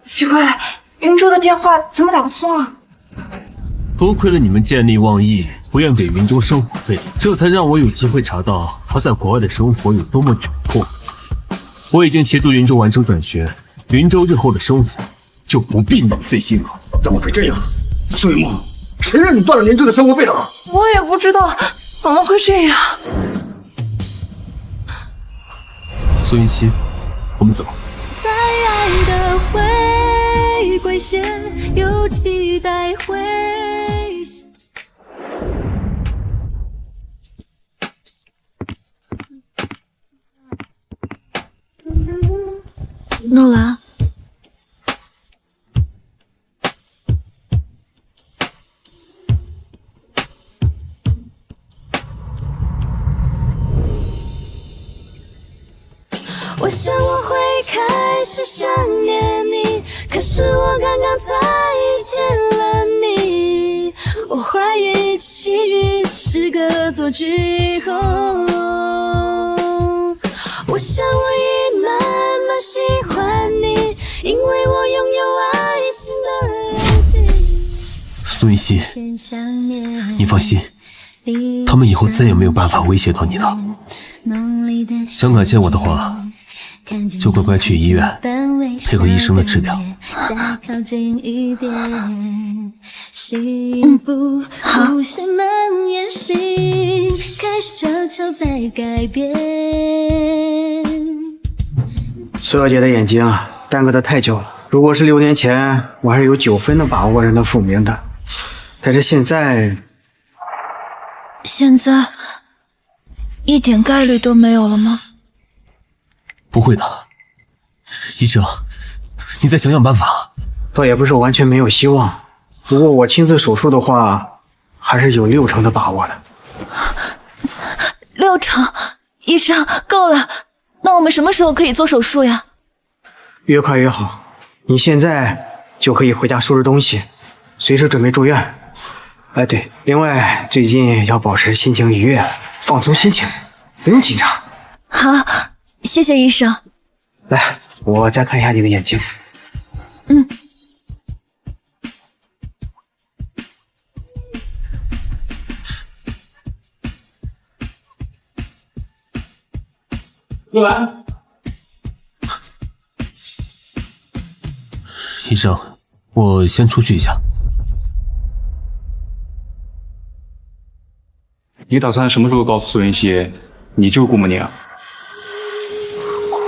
奇怪，云州的电话怎么打不通啊？多亏了你们见利忘义，不愿给云州生活费，这才让我有机会查到他在国外的生活有多么窘迫。我已经协助云州完成转学，云州日后的生活就不必你费心了。怎么会这样？苏云梦，谁让你断了云州的生活费了？我也不知道，怎么会这样？苏云熙，我们走。在爱的回归线，有期待回。诺兰，我想我会开始想念你，可是我刚刚才遇见了你。我怀疑奇遇是个恶作剧。我想我已慢慢喜欢你，因为我拥有爱情的勇气。苏云熙，你放心，他们以后再也没有办法威胁到你了。想感谢我的话，就乖乖去医院配合医生的治疗。好。苏小姐的眼睛耽搁得太久了。如果是6年前，我还是有9分的把握让她复明的，但是现在一点概率都没有了吗？不会的，医生，你再想想办法。倒也不是完全没有希望，如果我亲自手术的话，还是有60%的把握的。60%？医生，够了。那我们什么时候可以做手术呀？越快越好。你现在就可以回家收拾东西，随时准备住院。哎，对，另外最近要保持心情愉悦，放松心情，不用紧张。好，谢谢医生。来，我再看一下你的眼睛。若兰，医生，我先出去一下。你打算什么时候告诉苏云溪，你就是顾慕宁啊？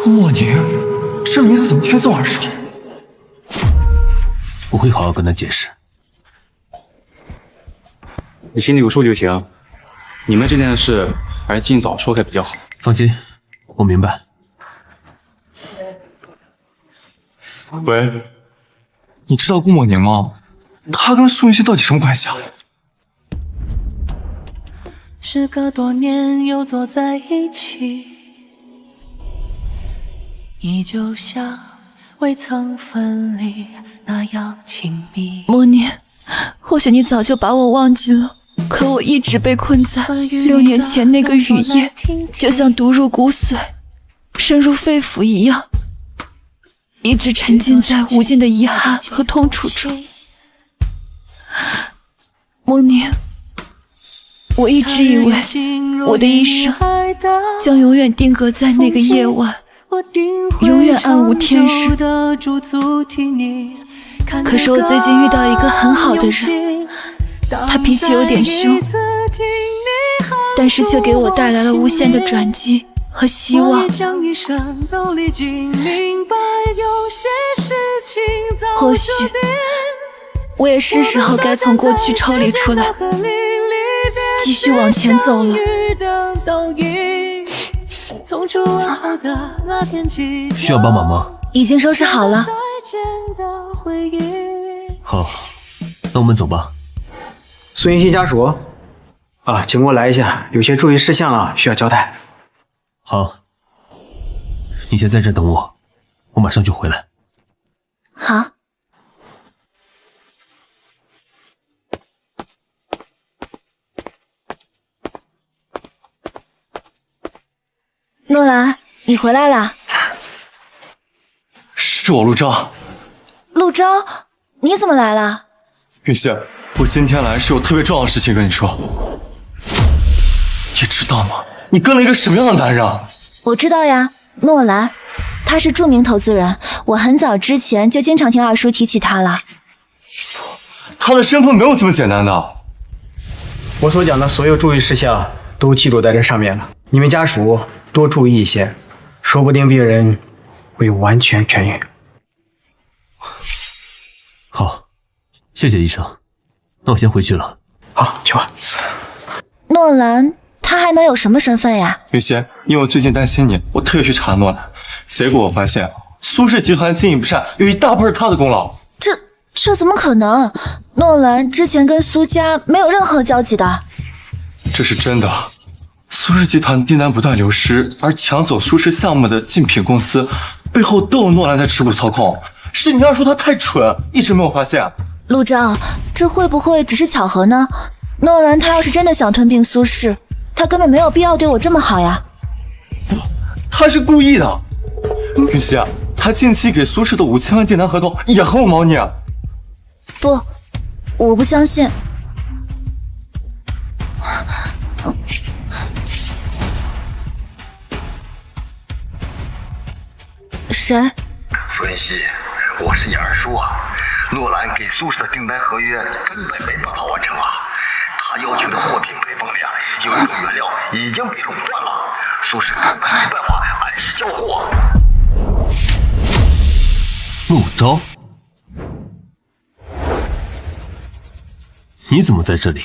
顾慕宁，这名字怎么听这么耳熟？我会好好跟他解释。你心里有数就行。你们这件事还是尽早说开比较好。放心，我明白。喂，你知道顾慕宁吗？他跟苏云溪到底什么关系啊？时隔多年又坐在一起，依旧像未曾分离那样亲密。莫宁，或许你早就把我忘记了，可我一直被困在6年前那个雨夜，就像毒入骨髓，深入肺腑一样，一直沉浸在无尽的遗憾和痛楚中。莫宁，我一直以为我的一生将永远定格在那个夜晚，永远暗无天日。可是我最近遇到一个很好的人，他脾气有点凶，但是却给我带来了无限的转机和希望。或许我也是时候该从过去抽离出来，继续往前走了。需要帮忙吗？已经收拾好了。好，那我们走吧。苏云溪家属啊，请过来一下，有些注意事项啊需要交代。好，你先在这等我，我马上就回来。好。诺兰，你回来啦？是我陆钊。陆钊，你怎么来了？云溪，我今天来是有特别重要的事情跟你说。你知道吗？你跟了一个什么样的男人啊？我知道呀，诺兰，他是著名投资人，我很早之前就经常听二叔提起他了。他的身份没有这么简单的。我所讲的所有注意事项都记录在这上面了，你们家属多注意一些，说不定病人会完全痊愈。好，谢谢医生，那我先回去了。好，去吧。诺兰，他还能有什么身份呀？云溪，因为我最近担心你，我特意去查诺兰，结果我发现苏氏集团经营不善，有一大半是他的功劳。这怎么可能？诺兰之前跟苏家没有任何交集的。这是真的。苏氏集团订单不断流失，而抢走苏氏项目的竞品公司背后都有诺兰在持股操控。是你二叔他太蠢，一直没有发现。陆钊，这会不会只是巧合呢？诺兰他要是真的想吞并苏氏，他根本没有必要对我这么好呀。不，他是故意的。云溪，他近期给苏氏的5000万订单合同也和我猫腻。不，我不相信。谁？苏云溪，我是你二叔啊。诺兰给苏氏的订单合约根本没办法完成啊，他要求的货品配方量，有一种原料已经被垄断了，苏氏根本没办法按时交货。陆钊，你怎么在这里？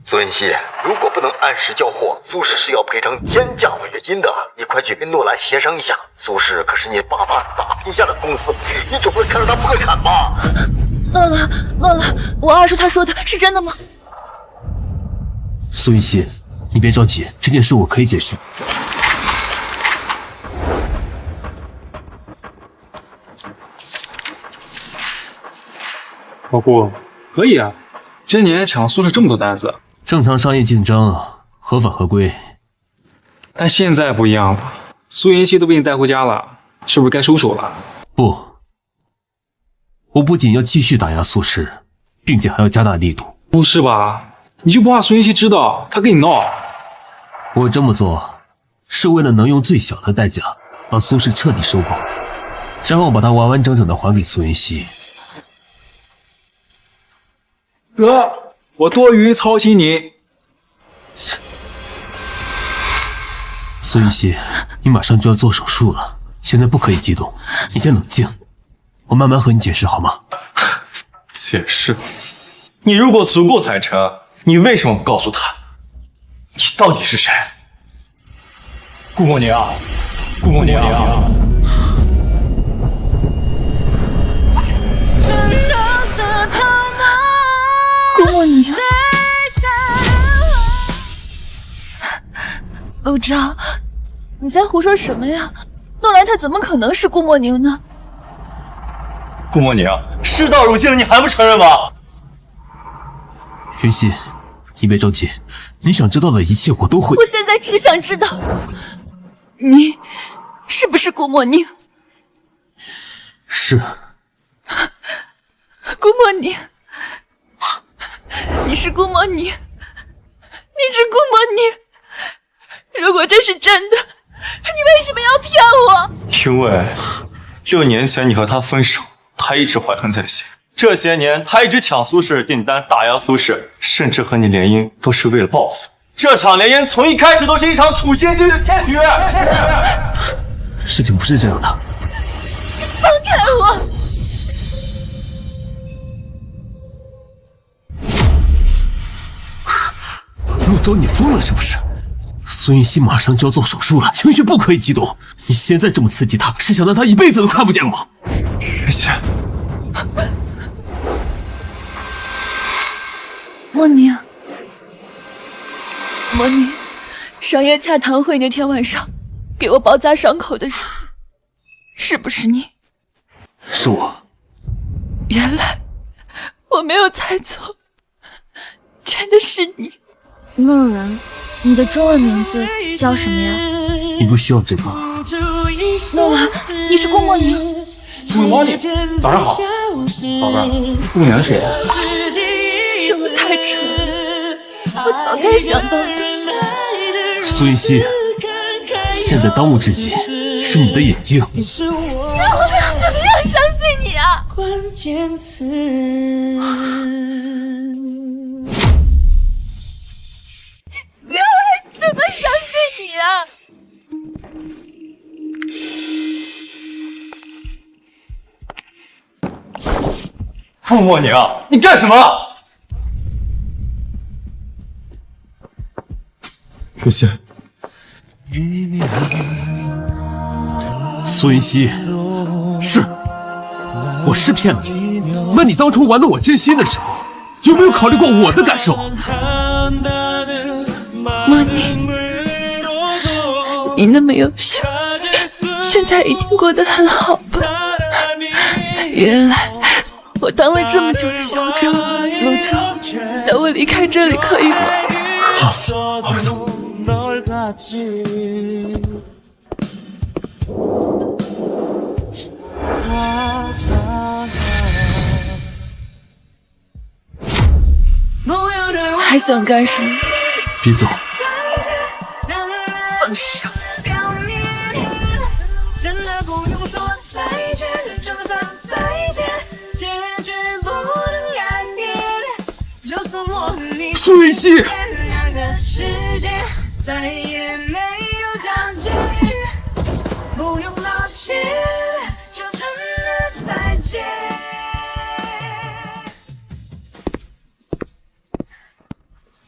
苏云溪，如果不能按时交货，苏氏是要赔偿天价违约金的。你快去跟诺兰协商一下。苏氏可是你爸爸打拼下的公司，你总不会看着他破产吧？诺兰，我二叔他说的是真的吗？苏云溪，你别着急，这件事我可以解释。老顾，可以啊，这年抢苏氏这么多单子。正常商业竞争，合法合规。但现在不一样了，苏云溪都被你带回家了，是不是该收手了？不，我不仅要继续打压苏氏，并且还要加大力度。不是吧？你就不怕苏云溪知道他跟你闹？我这么做，是为了能用最小的代价把苏氏彻底收购，然后把它完完整整的还给苏云溪。得，我多余操心你。苏云溪，你马上就要做手术了，现在不可以激动，你先冷静，我慢慢和你解释好吗？解释？你如果足够坦诚，你为什么不告诉他，你到底是谁？顾默娘，顾默娘，顾默娘，陆昭，你在胡说什么呀？诺兰他怎么可能是顾默宁呢？顾默娘，事到如今了，你还不承认吗？云溪，你别着急，你想知道的一切我都会。我现在只想知道，你是不是顾默宁？是。顾默宁，你是顾默宁，你是顾默宁。如果这是真的，你为什么要骗我？因为6年前你和他分手，他一直怀恨在心。这些年，他一直抢苏氏订单，打压苏氏，甚至和你联姻，都是为了报复。这场联姻从一开始都是一场处心积虑的骗局。事情不是这样的。放开我！陆昭，你疯了是不是？苏云溪马上就要做手术了，情绪不可以激动。你现在这么刺激他，是想让他一辈子都看不见我？云溪。默宁，默宁，商业洽谈会那天晚上给我包扎伤口的人，是不是你？是我。原来我没有猜错，真的是你。诺兰，你的中文名字叫什么呀？你不需要这个。诺兰，你是顾默宁。顾默宁，早上好，宝贝儿，顾默宁是谁？是我太蠢了，我早该想到的。苏云溪，现在当务之急是你的眼睛。让我怎么样相信你啊？关键词。让我怎么相信你啊？顾默宁，你干什么？云溪，苏云溪，是，我是骗了你。那你当初玩弄我真心的时候，有没有考虑过我的感受？默宁，你那么优秀，现在一定过得很好吧？原来我当了这么久的小丑，陆昭，带我离开这里可以吗？好，好，走。还想干什么？别走！放手！苏云溪！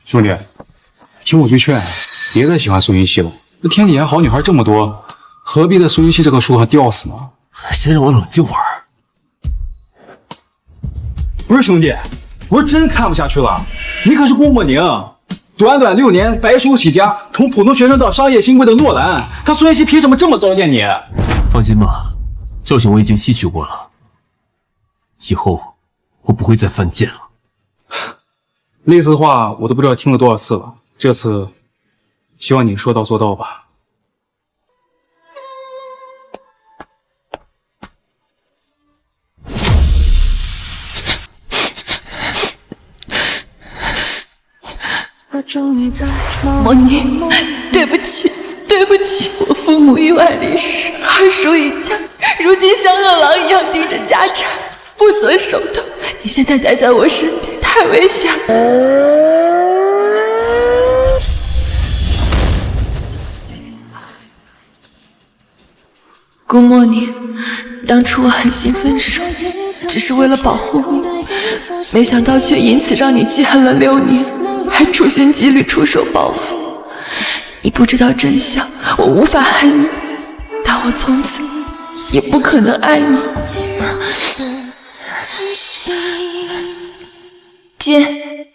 兄弟，听我句劝，别再喜欢苏云溪了。这天底下好女孩这么多，何必在苏云溪这棵树上吊死呢？先让我冷静会儿。不是兄弟，我是真看不下去了。你可是顾默宁，短短6年白手起家，从普通学生到商业新贵的诺兰，他苏云溪凭什么这么糟践你？放心吧，教训我已经吸取过了，以后我不会再犯贱了。类似的话我都不知道听了多少次了，这次希望你说到做到吧。默宁，对不起，对不起，我父母意外离世，二叔一家如今像饿狼一样盯着家产，不择手段。你现在待在我身边太危险了。顾莫宁，当初我狠心分手，只是为了保护你，没想到却因此让你记恨了6年，还处心积虑出手报复。你不知道真相，我无法恨你，但我从此也不可能爱你。姐，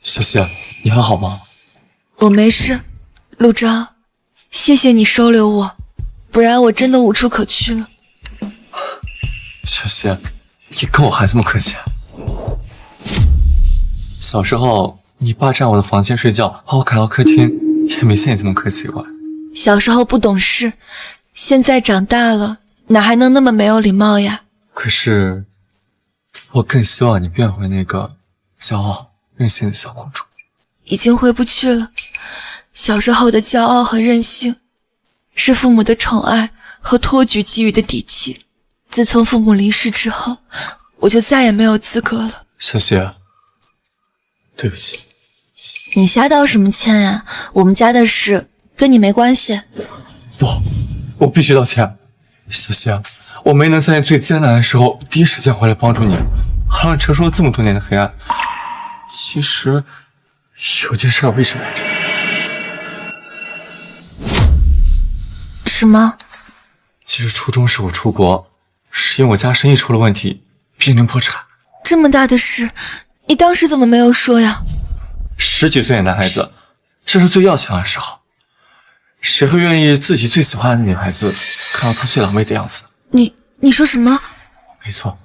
小希，你还好吗？我没事，陆章，谢谢你收留我，不然我真的无处可去了。小希，你跟我还这么客气？小时候你爸占我的房间睡觉，把我赶到客厅，也没见你这么客气过。小时候不懂事，现在长大了，哪还能那么没有礼貌呀？可是，我更希望你变回那个骄傲任性的小公主。已经回不去了。小时候的骄傲和任性，是父母的宠爱和托举给予的底气。自从父母离世之后，我就再也没有资格了。小希，对不起。你瞎道什么歉呀？我们家的事跟你没关系。不，我必须道歉。小希，我没能在你最艰难的时候第一时间回来帮助你，还让你承受了这么多年的黑暗。其实有件事我一直瞒着。什么？其实初中时我出国，是因为我家生意出了问题，濒临破产。这么大的事，你当时怎么没有说呀？10几岁的男孩子，这是最要强的时候，谁会愿意自己最喜欢的女孩子看到她最狼狈的样子？你说什么？没错，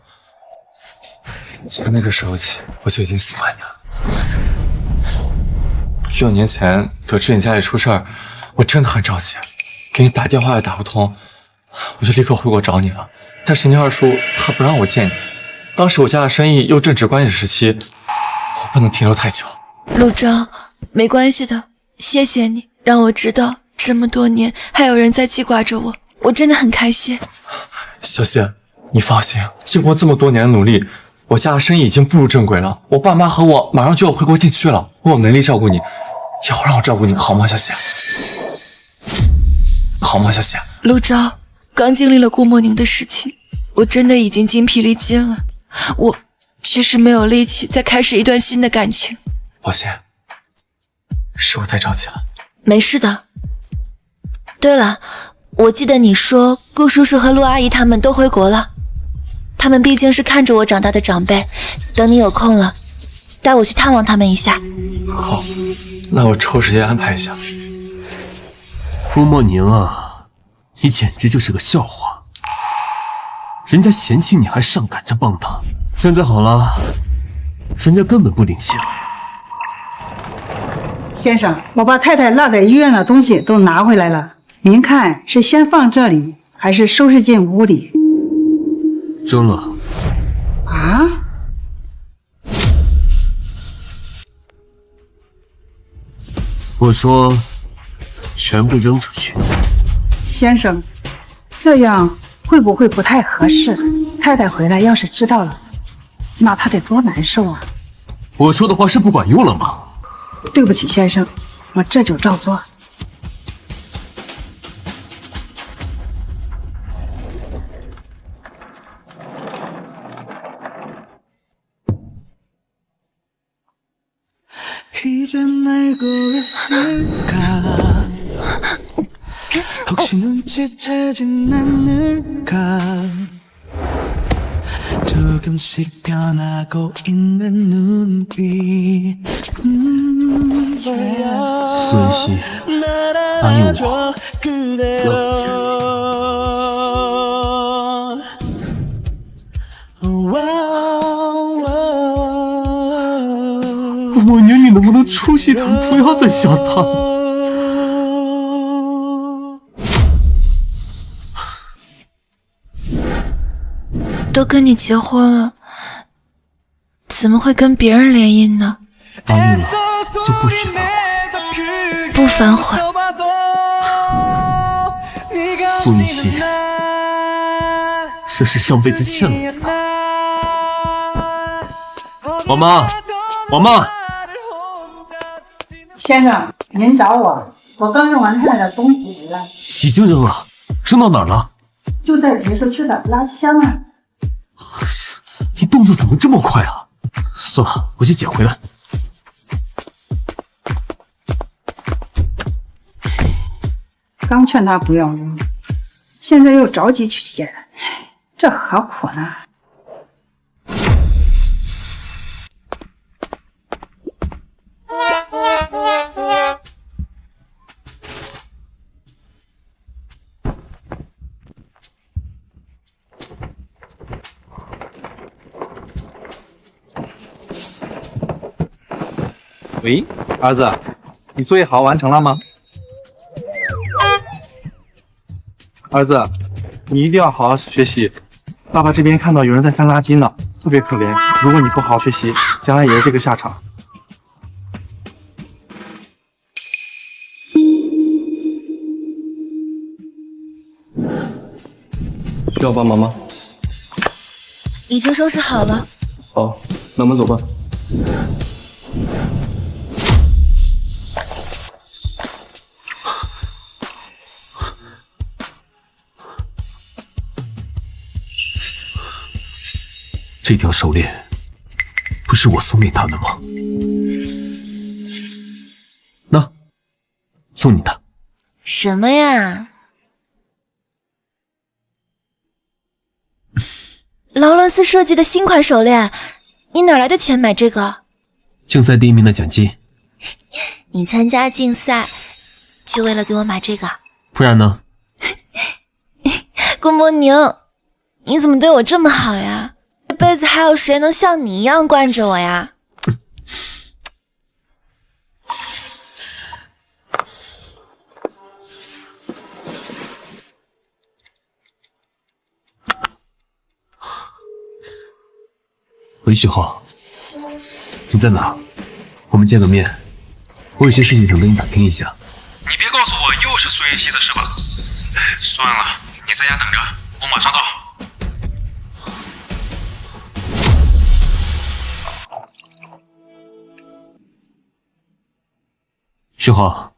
从那个时候起，我就已经喜欢你了。6年前得知你家里出事儿，我真的很着急，给你打电话也打不通，我就立刻回国找你了。但是你二叔他不让我见你，当时我家的生意又正值关键时期，我不能停留太久。陆章，没关系的，谢谢你让我知道这么多年还有人在记挂着我，我真的很开心。小希，你放心，经过这么多年的努力，我家的生意已经步入正轨了，我爸妈和我马上就要回国定居了，我有能力照顾你，以后让我照顾你好吗，小希？好吗，小希？陆章，刚经历了顾莫宁的事情，我真的已经精疲力尽了，我确实没有力气再开始一段新的感情。抱歉，是我太着急了。没事的。对了，我记得你说顾叔叔和陆阿姨他们都回国了，他们毕竟是看着我长大的长辈，等你有空了，带我去探望他们一下。好，那我抽时间安排一下。顾莫宁啊，你简直就是个笑话，人家嫌弃你还上赶着帮他，现在好了，人家根本不领情。先生，我把太太落在医院的东西都拿回来了，您看是先放这里，还是收拾进屋里？扔了。啊？我说，全部扔出去。先生，这样会不会不太合适？太太回来要是知道了，那她得多难受啊！我说的话是不管用了吗？对不起，先生，我这就照做。조금씩 변하고 있는 눈빛 苏文熙，答应我，顾莫宁，你能不能出息点，不要再想他了？都跟你结婚了，怎么会跟别人联姻呢？答应了就不许反悔。不反悔。苏云溪，这是上辈子欠了你的。王妈，王妈，先生，您找我，我刚扔完太太的东西回来，已经扔了，扔到哪儿了？就在别墅区的垃圾箱那儿。你动作怎么这么快啊？算了，我去捡回来。刚劝他不要扔，现在又着急去捡，这何苦呢？喂，儿子，你作业好完成了吗？儿子，你一定要好好学习。爸爸这边看到有人在翻垃圾呢，特别可怜。如果你不好好学习，将来也是这个下场。需要帮忙吗？已经收拾好了。好，那我们走吧。这条手链不是我送给他的吗？那，送你的。什么呀？劳伦斯设计的新款手链，你哪来的钱买这个？竞赛第1名的奖金。你参加竞赛，就为了给我买这个？不然呢？顾莫宁，你怎么对我这么好呀？这辈子还有谁能像你一样惯着我呀？喂，许浩，你在哪？我们见个面，我有些事情想跟你打听一下。你别告诉我又是苏云溪的事吧？算了，你在家等着，我马上到。许浩，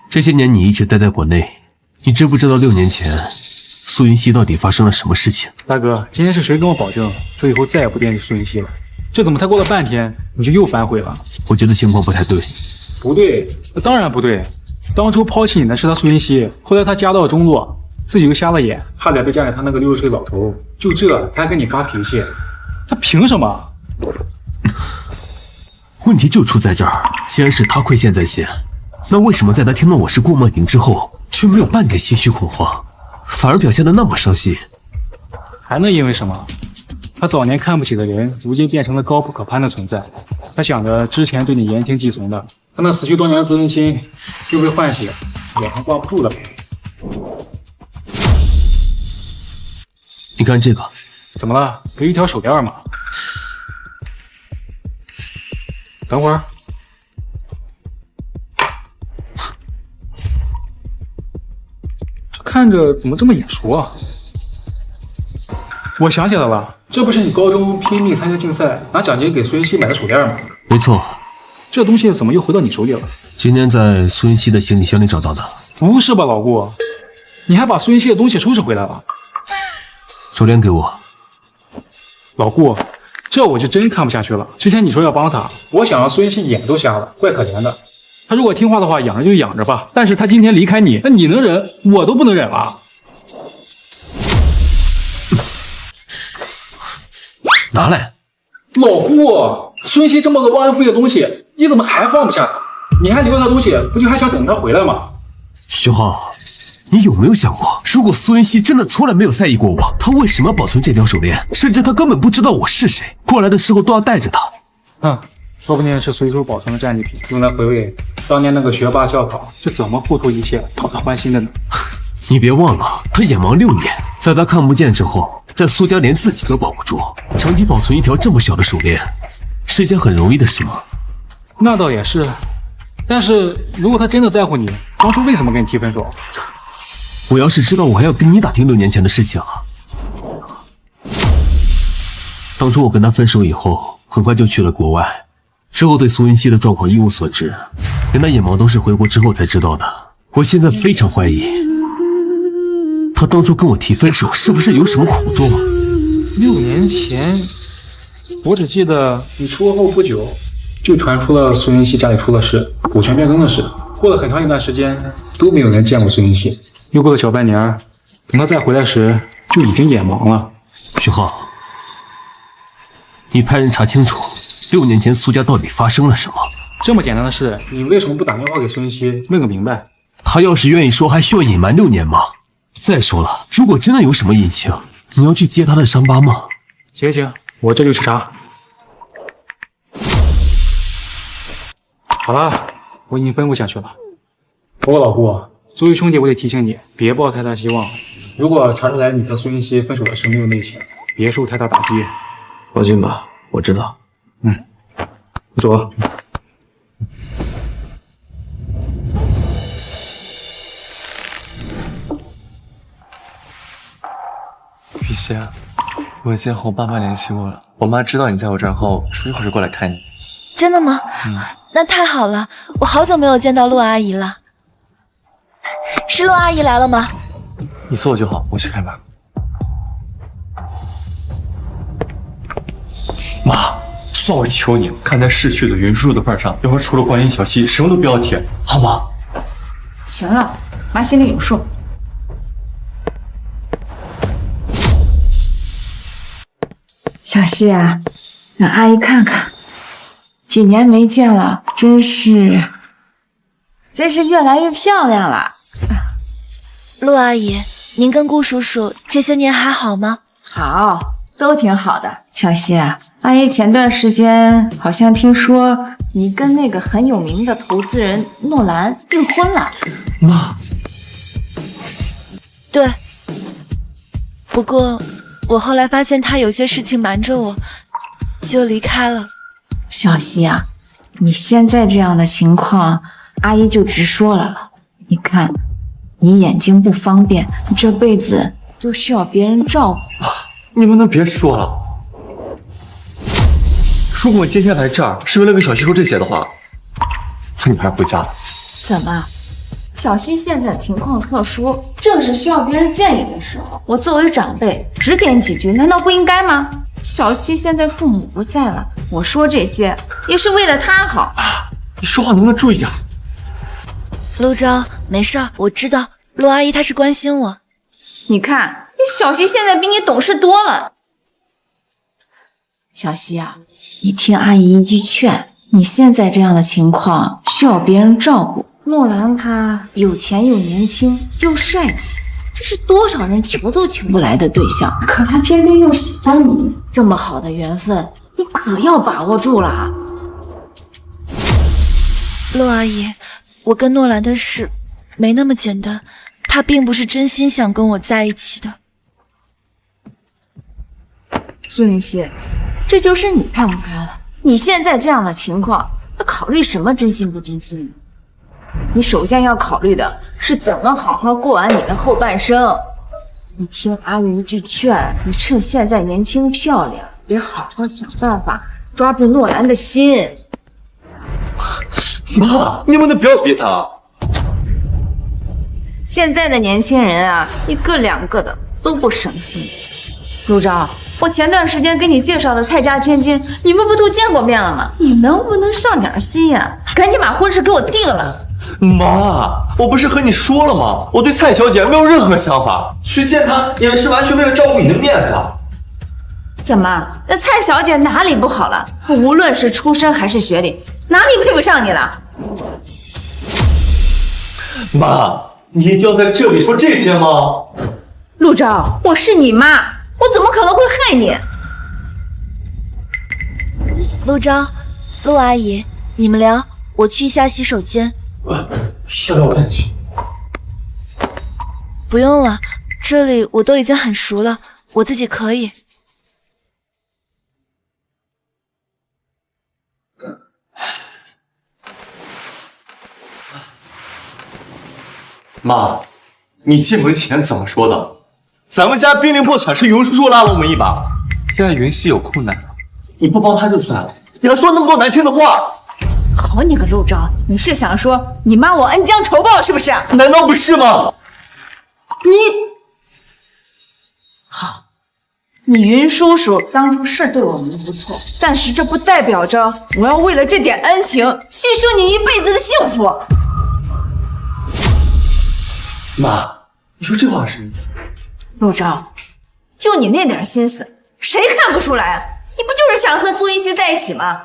这些年你一直待在国内，你知不知道6年前苏云溪到底发生了什么事情？大哥，今天是谁跟我保证说以后再也不惦记苏云溪了？这怎么才过了半天你就又反悔了？我觉得情况不太对。不对，当然不对。当初抛弃你的是他苏云溪，后来他家道中落，自己又瞎了眼，差点被嫁给他那个60岁老头。就这，他还跟你发脾气，他凭什么？问题就出在这儿，既然是他亏欠在先，那为什么在他听到我是顾梦莹之后，却没有半点心虚恐慌，反而表现得那么伤心？还能因为什么？他早年看不起的人，如今变成了高不可攀的存在。他想着之前对你言听计从的，他那死去多年的责任心又被唤醒，脸上挂不住了。你看这个，怎么了？不是一条手链吗？等会儿，这看着怎么这么眼熟啊？我想起来了，这不是你高中拼命参加竞赛拿奖金给苏云溪买的手链吗？没错。这东西怎么又回到你手里了？今天在苏云溪的行李箱里找到的。不是吧，老顾，你还把苏云溪的东西收拾回来了？手链给我。老顾，这我就真看不下去了。之前你说要帮他，我想让苏云溪眼都瞎了，怪可怜的。他如果听话的话，养着就养着吧。但是他今天离开你，那你能忍，我都不能忍了。拿来。老顾，苏云溪这么个忘恩负义的东西，你怎么还放不下他？你还留着他东西，不就还想等他回来吗？徐浩，你有没有想过，如果苏云溪真的从来没有在意过我，他为什么要保存这条手链？甚至他根本不知道我是谁，过来的时候都要带着他。说不定是随手保存的战利品，用来回味当年那个学霸校考是怎么付出一切讨他欢心的呢？你别忘了，他眼盲6年，在他看不见之后，在苏家连自己都保不住，长期保存一条这么小的手链，是件很容易的事吗？那倒也是，但是如果他真的在乎你，当初为什么跟你提分手？我要是知道，我还要跟你打听6年前的事情啊。当初我跟他分手以后，很快就去了国外，之后对苏云熙的状况一无所知，连他眼毛都是回国之后才知道的。我现在非常怀疑，他当初跟我提分手是不是有什么苦衷？6年前，我只记得你出国后不久，就传出了苏云熙家里出了事，股权变更的事。过了很长一段时间，都没有人见过苏云熙。又过了小半年，等他再回来时，就已经眼盲了。徐浩，你派人查清楚6年前苏家到底发生了什么。这么简单的事，你为什么不打电话给苏云熙问个明白？他要是愿意说，还需要隐瞒6年吗？再说了，如果真的有什么隐情，你要去揭他的伤疤吗？行行，我这就去查。好了，我已经奔不下去了。不过老顾，作为兄弟，我得提醒你，别抱太大希望。如果查出来你和苏云熙分手的事没有内情，别受太大打击。放心吧，我知道。我走了。雨熙，我已经和我爸妈联系过了，我妈知道你在我这儿后，说一会儿就过来看你。真的吗？那太好了，我好久没有见到陆阿姨了。是陆阿姨来了吗？你坐就好，我去开门。妈，算我求你，看在逝去的云叔叔的份上，一会儿除了关心小溪，什么都不要提，好吗？行了，妈心里有数。小溪啊，让阿姨看看，几年没见了，真是越来越漂亮了。陆阿姨，您跟顾叔叔这些年还好吗？好，都挺好的。小溪啊，阿姨前段时间好像听说你跟那个很有名的投资人诺兰订婚了。妈，对，不过我后来发现他有些事情瞒着我，就离开了。小溪啊，你现在这样的情况，阿姨就直说了。你看，你眼睛不方便，你这辈子都需要别人照顾。你们能别说了？如果我今天来这儿是为了跟小溪说这些的话，那你们还是回家了。怎么？小溪现在情况特殊，正是需要别人建议的时候，我作为长辈指点几句，难道不应该吗？小溪现在父母不在了，我说这些也是为了他好。你说话能不能注意点？陆钊，没事儿，我知道陆阿姨她是关心我。你看，你小溪现在比你懂事多了。小溪啊，你听阿姨一句劝，你现在这样的情况需要别人照顾。诺兰他有钱又年轻又帅气，这是多少人求都求不来的对象，可他偏偏又喜欢你，这么好的缘分，你可要把握住了。陆阿姨，我跟诺兰的事没那么简单，他并不是真心想跟我在一起的。苏云熙，这就是你看不开了。你现在这样的情况，要考虑什么真心不真心？你首先要考虑的是怎么好好过完你的后半生。你听阿姨一句劝，你趁现在年轻漂亮，别好好想办法抓住诺兰的心。妈，你们不要逼他。现在的年轻人啊，一个两个的都不省心。陆钊，我前段时间给你介绍的蔡家千金，你们不都见过面了吗？你能不能上点心呀？赶紧把婚事给我定了。妈，我不是和你说了吗？我对蔡小姐没有任何想法，去见她也是完全为了照顾你的面子。怎么，那蔡小姐哪里不好了？无论是出身还是学历，哪里配不上你了？妈，你一定要在这里说这些吗？陆钊，我是你妈，我怎么可能会害你？陆钊，陆阿姨，你们聊，我去一下洗手间。要不要我带你去？不用了，这里我都已经很熟了，我自己可以。妈，你进门前怎么说的？咱们家濒临破产是云叔叔拉了我们一把，现在云溪有困难了，你不帮他就算了，你还说那么多难听的话。好你个陆昭，你是想说你妈我恩将仇报是不是？难道不是吗？好，你云叔叔当初是对我们不错，但是这不代表着我要为了这点恩情牺牲你一辈子的幸福。妈，你说这话什么意思？陆昭，就你那点心思，谁看不出来啊？你不就是想和苏云溪在一起吗？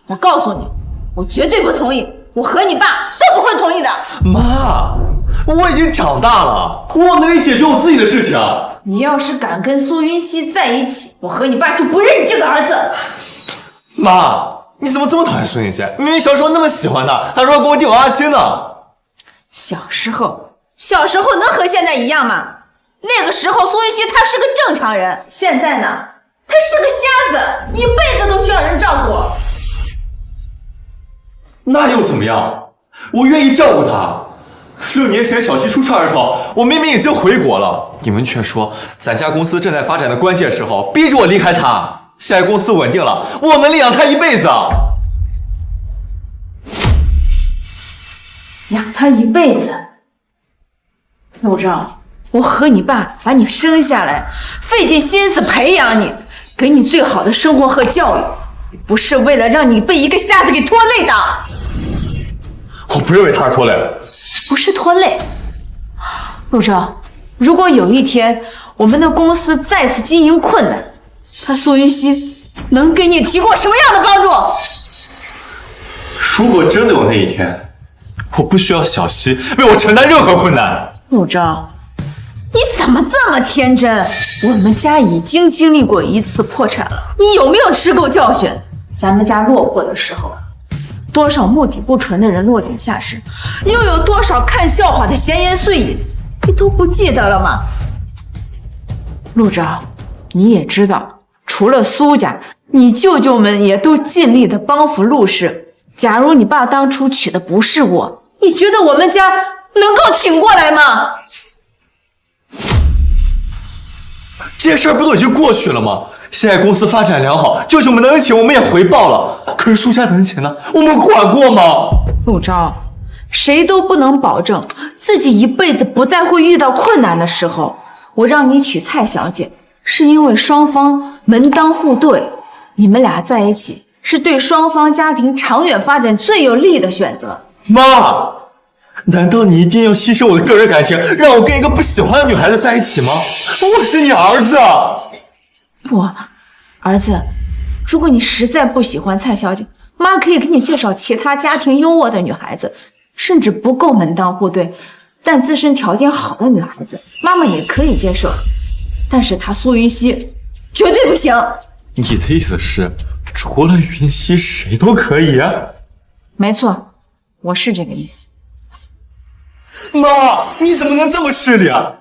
我告诉你，我绝对不同意，我和你爸都不会同意的。妈，我已经长大了，我有能力解决我自己的事情。你要是敢跟苏云溪在一起，我和你爸就不认你这个儿子。妈，你怎么这么讨厌苏云溪？明明小时候那么喜欢他，还说要跟我弟我阿青呢。小时候能和现在一样吗？那个时候苏云溪他是个正常人，现在呢，他是个瞎子，一辈子都需要人照顾。那又怎么样？我愿意照顾他。6年前小区出事的时候，我明明已经回国了，你们却说咱家公司正在发展的关键时候，逼着我离开他。现在公司稳定了，我有能力养他一辈子。养他一辈子？陆昭，我和你爸把你生下来，费尽心思培养你，给你最好的生活和教育，不是为了让你被一个瞎子给拖累的。我不认为他是拖累，不是拖累。陆昭，如果有一天我们的公司再次经营困难，他苏云溪能给你提供什么样的帮助？如果真的有那一天，我不需要小溪为我承担任何困难。陆昭，你怎么这么天真？我们家已经经历过一次破产了，你有没有吃够教训？咱们家落魄的时候，多少目的不纯的人落井下石，又有多少看笑话的闲言碎语，你都不记得了吗？陆昭，你也知道，除了苏家，你舅舅们也都尽力的帮扶陆氏。假如你爸当初娶的不是我，你觉得我们家能够挺过来吗？这些事儿不都已经过去了吗？现在公司发展良好，舅舅们的恩情我们也回报了。可是苏家的恩情呢？我们还过吗？陆昭，谁都不能保证自己一辈子不再会遇到困难的时候。我让你娶蔡小姐，是因为双方门当户对，你们俩在一起是对双方家庭长远发展最有利的选择。妈，难道你一定要牺牲我的个人感情，让我跟一个不喜欢的女孩子在一起吗？我是你儿子。不，儿子，如果你实在不喜欢蔡小姐，妈可以给你介绍其他家庭优渥的女孩子，甚至不够门当户对，但自身条件好的女孩子，妈妈也可以接受。但是她苏云溪绝对不行。你的意思是，除了云溪，谁都可以？没错，我是这个意思。妈，你怎么能这么势利啊？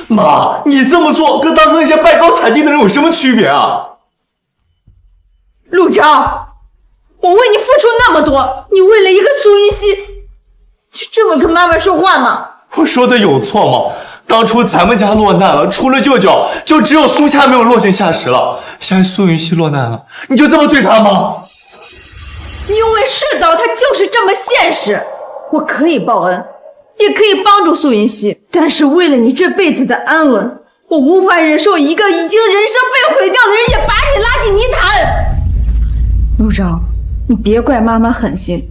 妈，你这么做跟当初那些拜高踩低的人有什么区别啊？陆昭，我为你付出那么多，你为了一个苏云溪，就这么跟妈妈说话吗？我说的有错吗？当初咱们家落难了，除了舅舅，就只有苏家没有落井下石了。现在苏云溪落难了，你就这么对他吗？因为世道它就是这么现实，我可以报恩，也可以帮助苏云溪，但是为了你这辈子的安稳，我无法忍受一个已经人生被毁掉的人也把你拉进泥潭。陆昭，你别怪妈妈狠心，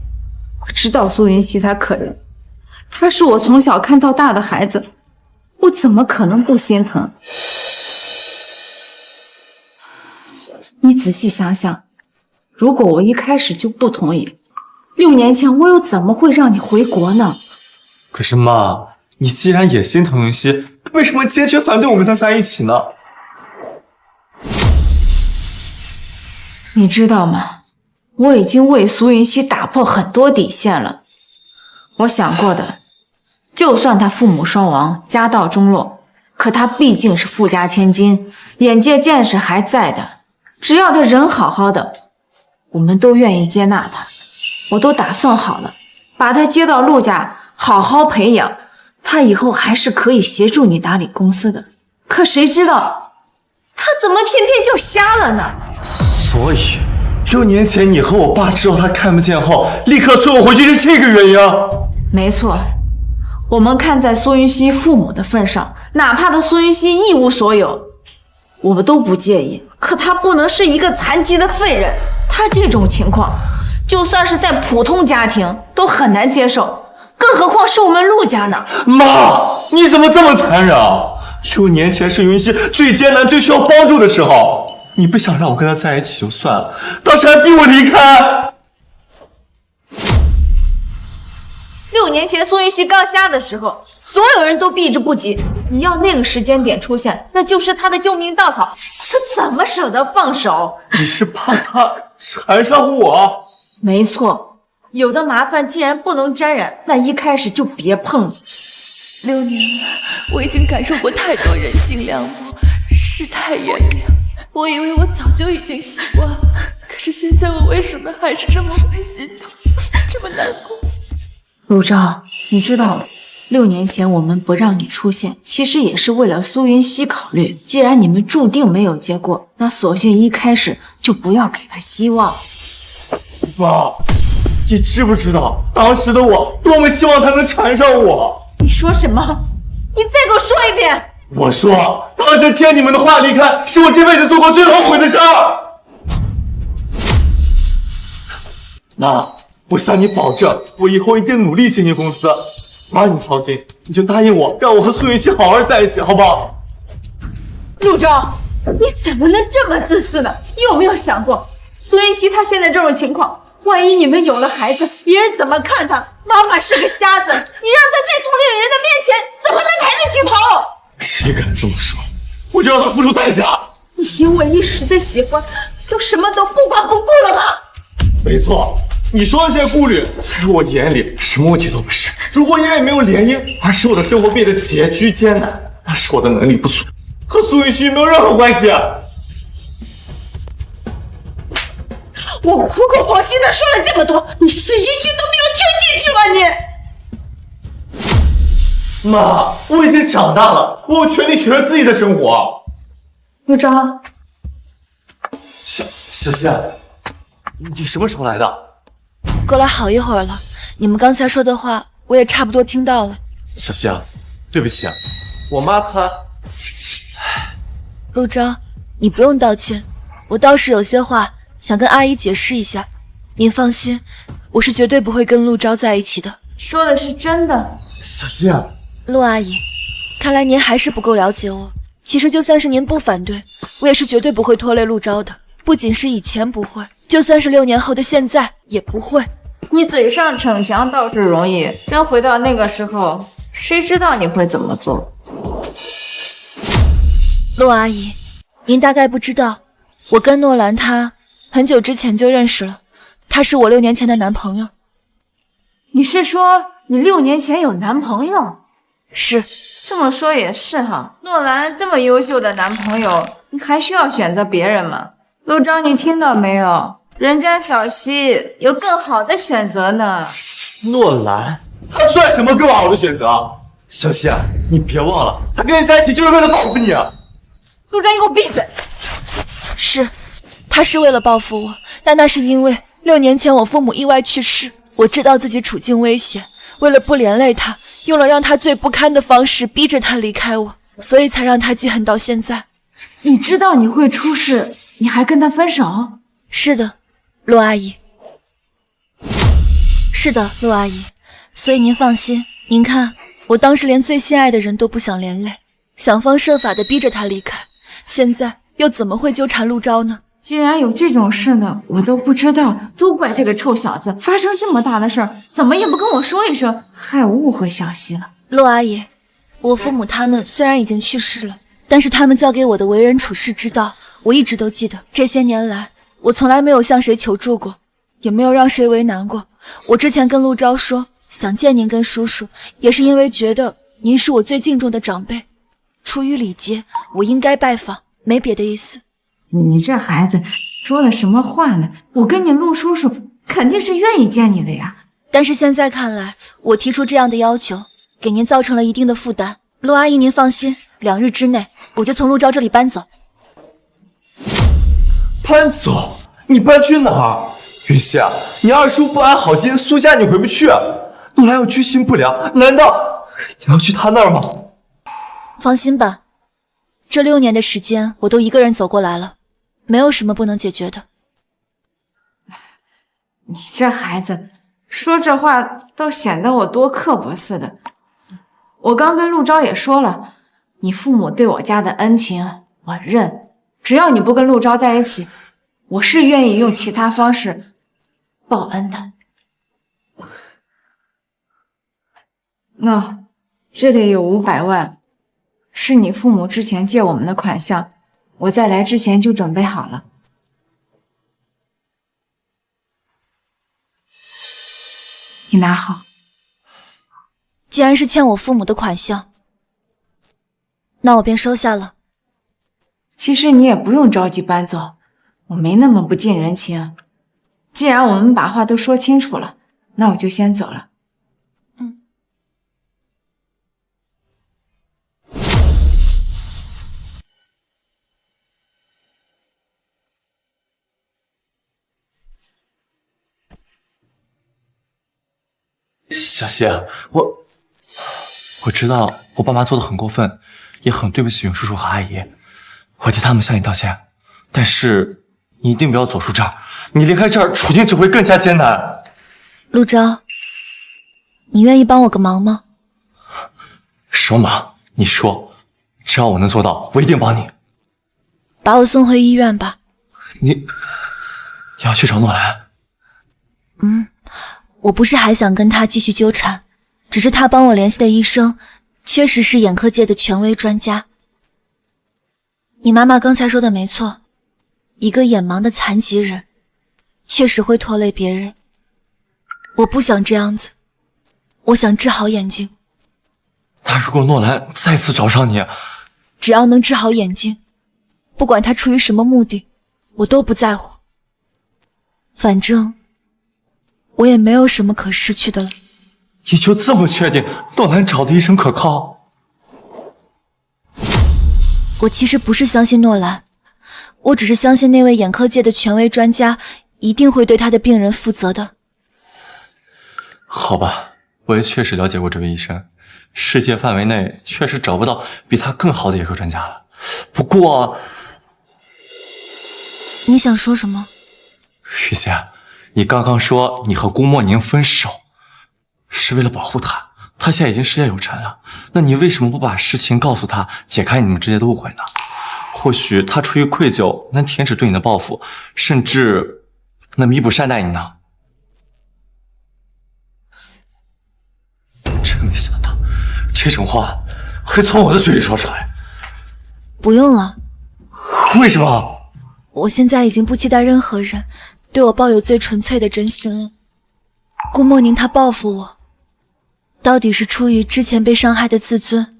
我知道苏云溪她可怜，她是我从小看到大的孩子，我怎么可能不心疼？你仔细想想，如果我一开始就不同意，6年前我又怎么会让你回国呢？可是妈，你既然也心疼云溪，为什么坚决反对我跟他在一起呢？你知道吗？我已经为苏云溪打破很多底线了。我想过的，就算他父母双亡，家道中落，可他毕竟是富家千金，眼界见识还在的。只要他人好好的，我们都愿意接纳他。我都打算好了，把他接到陆家，好好培养，他以后还是可以协助你打理公司的。可谁知道，他怎么偏偏就瞎了呢？所以6年前你和我爸知道他看不见后，立刻催我回去是这个原因啊？没错，我们看在苏云熙父母的份上，哪怕他苏云熙一无所有，我们都不介意。可他不能是一个残疾的废人，他这种情况，就算是在普通家庭都很难接受，更何况是我们陆家呢？妈，你怎么这么残忍啊？6年前是云溪最艰难、最需要帮助的时候，你不想让我跟他在一起就算了，当时还逼我离开。6年前苏云熙刚瞎的时候，所有人都避之不及。你要那个时间点出现，那就是他的救命稻草，他怎么舍得放手？你是怕他缠上我？没错，有的麻烦既然不能沾染，那一开始就别碰。 6年了，我已经感受过太多人性凉薄、世态炎凉，我以为我早就已经习惯了，可是现在我为什么还是这么会心痛，这么难过？陆昭，你知道6年前我们不让你出现，其实也是为了苏云熙考虑。既然你们注定没有结果，那索性一开始就不要给他希望。妈，你知不知道当时的我多么希望他能缠上我？你说什么？你再给我说一遍！我说，当时听你们的话离开，是我这辈子做过最后悔的事儿。妈，我向你保证，我以后一定努力经营公司。妈，你操心，你就答应我，让我和苏云熙好好在一起，好不好？陆昭，你怎么能这么自私呢？你有没有想过，苏云熙她现在这种情况，万一你们有了孩子，别人怎么看她？妈妈是个瞎子，你让她在同龄人的面前怎么能抬得起头？谁敢这么说？我就让他付出代价。你因为一时的喜欢，就什么都不管不顾了吗？没错，你说的这些顾虑，在我眼里什么问题都不是。如果因为没有联姻而使我的生活变得拮据艰难，那是我的能力不足，和苏云熙没有任何关系。我苦口婆心的说了这么多，你是一句都没有听进去吗？你妈，我已经长大了，我有权利选择自己的生活。陆昭，小希，你什么时候来的？过来好一会儿了，你们刚才说的话我也差不多听到了。小希，对不起啊，我妈她……陆昭，你不用道歉，我倒是有些话想跟阿姨解释一下。您放心，我是绝对不会跟陆昭在一起的。说的是真的。小希，陆阿姨，看来您还是不够了解我。其实就算是您不反对，我也是绝对不会拖累陆昭的。不仅是以前不会，就算是6年后的现在也不会。你嘴上逞强倒是容易，真回到那个时候，谁知道你会怎么做？陆阿姨，您大概不知道，我跟诺兰他很久之前就认识了，他是我6年前的男朋友。你是说你6年前有男朋友？是。这么说也是哈，诺兰这么优秀的男朋友，你还需要选择别人吗？陆昭，你听到没有？人家小希有更好的选择呢。诺兰，他算什么更好的选择？小希，你别忘了，他跟你在一起就是为了报复你。陆昭，你给我闭嘴！是，他是为了报复我，但那是因为6年前我父母意外去世，我知道自己处境危险，为了不连累他，用了让他最不堪的方式逼着他离开我，所以才让他记恨到现在。你知道你会出事，你还跟他分手？是的，陆阿姨。是的，陆阿姨。所以您放心，您看，我当时连最心爱的人都不想连累，想方设法的逼着他离开，现在又怎么会纠缠陆昭呢？既然有这种事呢，我都不知道，都怪这个臭小子，发生这么大的事儿，怎么也不跟我说一声，害我误会小希了。陆阿姨，我父母他们虽然已经去世了，但是他们教给我的为人处事之道，我一直都记得。这些年来，我从来没有向谁求助过，也没有让谁为难过。我之前跟陆昭说想见您跟叔叔，也是因为觉得您是我最敬重的长辈，出于礼节，我应该拜访，没别的意思。你这孩子说的什么话呢？我跟你陆叔叔肯定是愿意见你的呀。但是现在看来，我提出这样的要求，给您造成了一定的负担。陆阿姨，您放心，2日之内我就从陆昭这里搬走。搬走？你搬去哪儿？云溪，你二叔不安好心，苏家你回不去，陆兰又居心不良，难道你要去他那儿吗？放心吧，这6年的时间我都一个人走过来了，没有什么不能解决的。你这孩子说这话都显得我多刻薄似的。我刚跟陆昭也说了，你父母对我家的恩情我认，只要你不跟陆昭在一起，我是愿意用其他方式报恩的。那这里有500万，是你父母之前借我们的款项，我在来之前就准备好了。你拿好。既然是欠我父母的款项，那我便收下了。其实你也不用着急搬走，我没那么不近人情。既然我们把话都说清楚了，那我就先走了。小希，我知道我爸妈做的很过分，也很对不起云叔叔和阿姨，我替他们向你道歉。但是你一定不要走出这儿，你离开这儿，处境只会更加艰难。陆昭，你愿意帮我个忙吗？什么忙？你说，只要我能做到，我一定帮你。把我送回医院吧。你要去找诺兰？我不是还想跟他继续纠缠，只是他帮我联系的医生确实是眼科界的权威专家。你妈妈刚才说的没错，一个眼盲的残疾人确实会拖累别人。我不想这样子，我想治好眼睛。那如果诺兰再次找上你，只要能治好眼睛，不管他出于什么目的，我都不在乎。反正我也没有什么可失去的了。你就这么确定诺兰找的医生可靠？我其实不是相信诺兰，我只是相信那位眼科界的权威专家一定会对他的病人负责的。好吧，我也确实了解过这位医生，世界范围内确实找不到比他更好的眼科专家了。不过，你想说什么？雨仙，你刚刚说你和顾莫宁分手是为了保护他，他现在已经事业有成了，那你为什么不把事情告诉他，解开你们之间的误会呢？或许他出于愧疚，能停止对你的报复，甚至能弥补善待你呢？真没想到，这种话会从我的嘴里说出来。不用了。为什么？我现在已经不期待任何人对我抱有最纯粹的真心了。顾莫宁他报复我，到底是出于之前被伤害的自尊，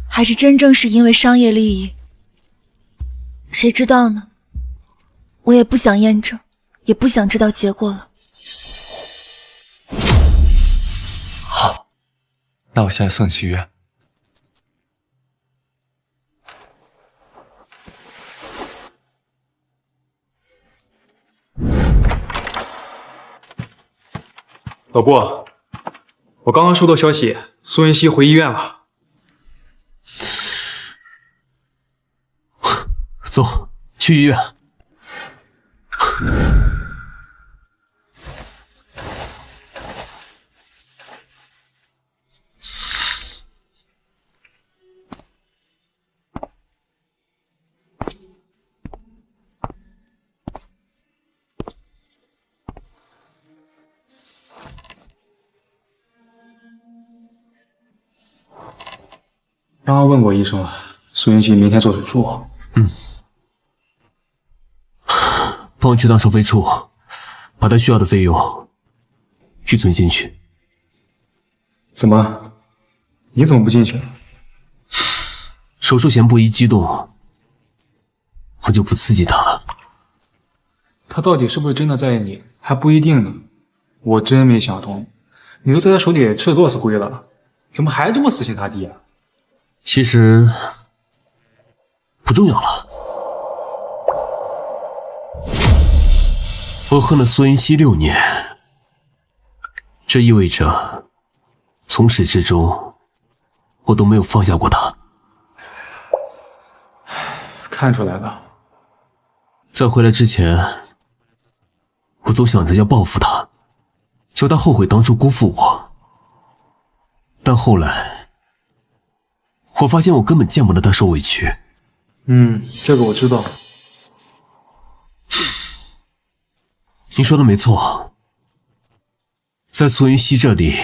还是真正是因为商业利益？谁知道呢？我也不想验证，也不想知道结果了。好，那我现在送你去医院。老顾，我刚刚收到消息，苏云熙回医院了。走，去医院。刚刚问过医生了，苏云熙明天做手术。帮我去趟收费处，把他需要的费用预存进去。怎么？你怎么不进去？手术前不宜激动，我就不刺激他了。他到底是不是真的在意你，还不一定呢。我真没想通，你都在他手里吃了多少次亏了，怎么还这么死心塌地啊？其实不重要了。我恨了苏云溪6年，这意味着从始至终我都没有放下过他。看出来了。在回来之前，我总想着要报复他，叫他后悔当初辜负我。但后来，我发现我根本见不得他受委屈。这个我知道。你说的没错，在苏云溪这里，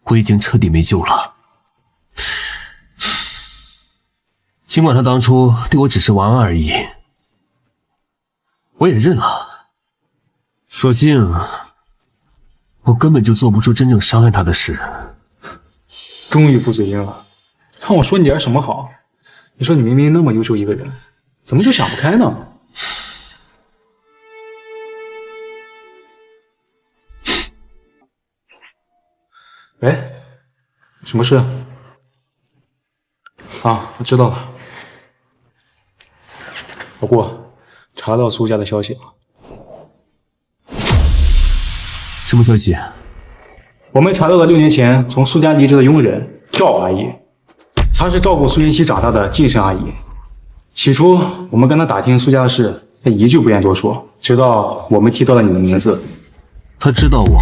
我已经彻底没救了。尽管他当初对我只是玩玩而已，我也认了。所幸，我根本就做不出真正伤害他的事。终于不嘴硬了，让我说你点什么好？你说你明明那么优秀一个人，怎么就想不开呢？喂，什么事？啊，我知道了。老顾，查到苏家的消息了。什么消息？我们查到了6年前从苏家离职的佣人赵阿姨，她是照顾苏云溪长大的晋生阿姨。起初我们跟她打听苏家的事，她一句不愿多说，直到我们提到了你的名字。她知道我？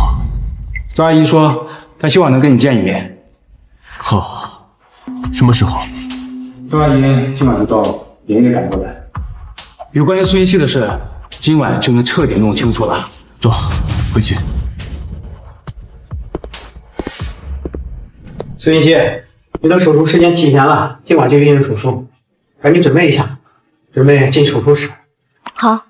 赵阿姨说她希望能跟你见一面。好，什么时候？赵阿姨今晚就到，连夜赶过来。有关于苏云溪的事，今晚就能彻底弄清楚了。走，回去。苏云溪，你的手术时间提前了，今晚就进行手术，赶紧准备一下，准备进手术室。好。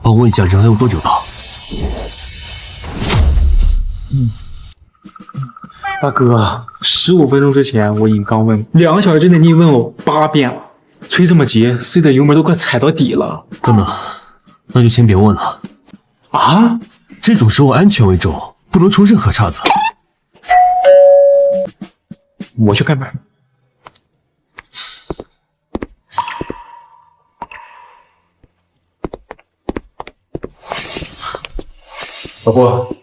帮我问一下，人还有多久到？大哥，15分钟之前我已经刚问，2个小时之内你问我8遍了，催这么急，自己的油门都快踩到底了。等等，那就先别问了。啊？这种时候安全为重，不能出任何岔子。我去开门。老顾，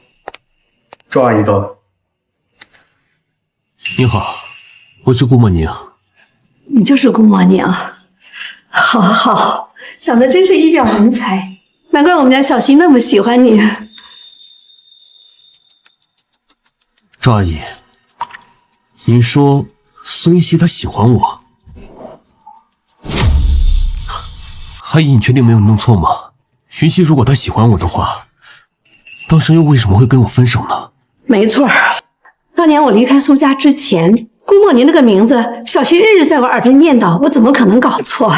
赵阿姨到了。你好，我是顾莫宁。你就是顾莫宁，好好，长得真是一表人才，难怪我们家小溪那么喜欢你。赵阿姨，您说苏云溪她喜欢我？阿姨，你确定没有弄错吗？云溪如果她喜欢我的话，当时又为什么会跟我分手呢？没错，当年我离开苏家之前，顾莫宁这个名字，小溪日日在我耳边念叨，我怎么可能搞错？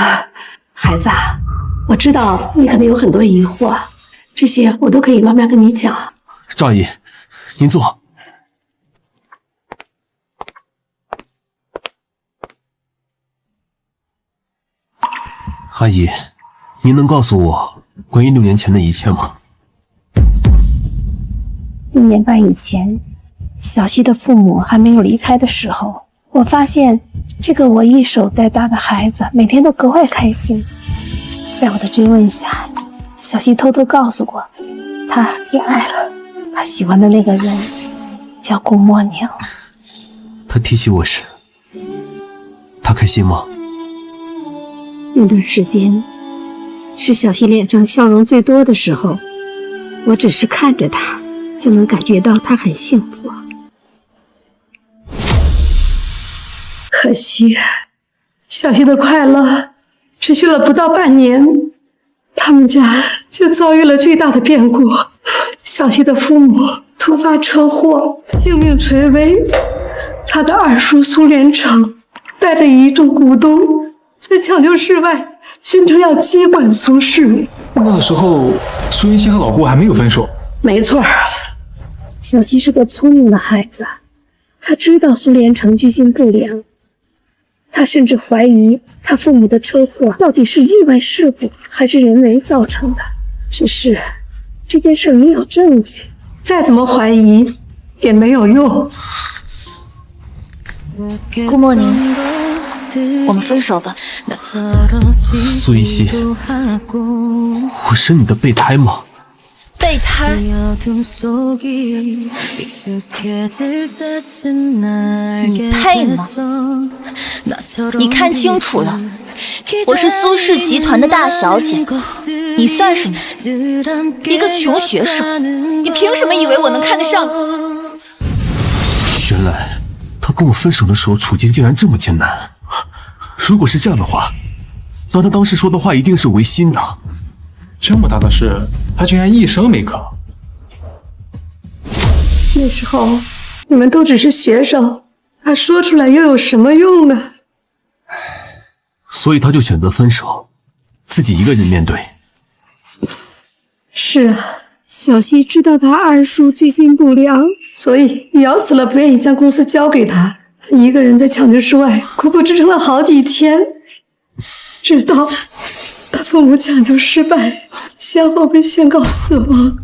孩子，我知道你可能有很多疑惑，这些我都可以慢慢跟你讲。赵阿姨，您坐。阿姨，您能告诉我关于6年前的一切吗？1年半以前，小溪的父母还没有离开的时候，我发现这个我一手带大的孩子每天都格外开心。在我的追问下，小溪偷偷告诉过他也爱了他喜欢的那个人，叫顾莫宁。他提起我时，他开心吗？那段时间是小溪脸上笑容最多的时候，我只是看着他就能感觉到他很幸福。可惜，小溪的快乐持续了不到半年，他们家就遭遇了巨大的变故。小溪的父母突发车祸，性命垂危。他的二叔苏连成带着一众股东在抢救室外宣称要接管苏氏。那个时候，苏云溪和老顾还没有分手。没错，小溪是个聪明的孩子，他知道苏连成居心不良，他甚至怀疑他父母的车祸到底是意外事故还是人为造成的。只是这件事没有证据，再怎么怀疑也没有用。顾莫宁，我们分手吧。苏一溪，我是你的备胎吗？备胎？你配吗？你看清楚了，我是苏氏集团的大小姐，你算什么？一个穷学生，你凭什么以为我能看得上？原来他跟我分手的时候处境竟然这么艰难。如果是这样的话，那他当时说的话一定是违心的。这么大的事，他竟然一声没吭。那时候你们都只是学生，他说出来又有什么用呢？所以他就选择分手，自己一个人面对。是啊，小溪知道他二叔居心不良，所以咬死了不愿意将公司交给他，一个人在抢救室外苦苦支撑了好几天，直到他父母抢救失败，先后被宣告死亡。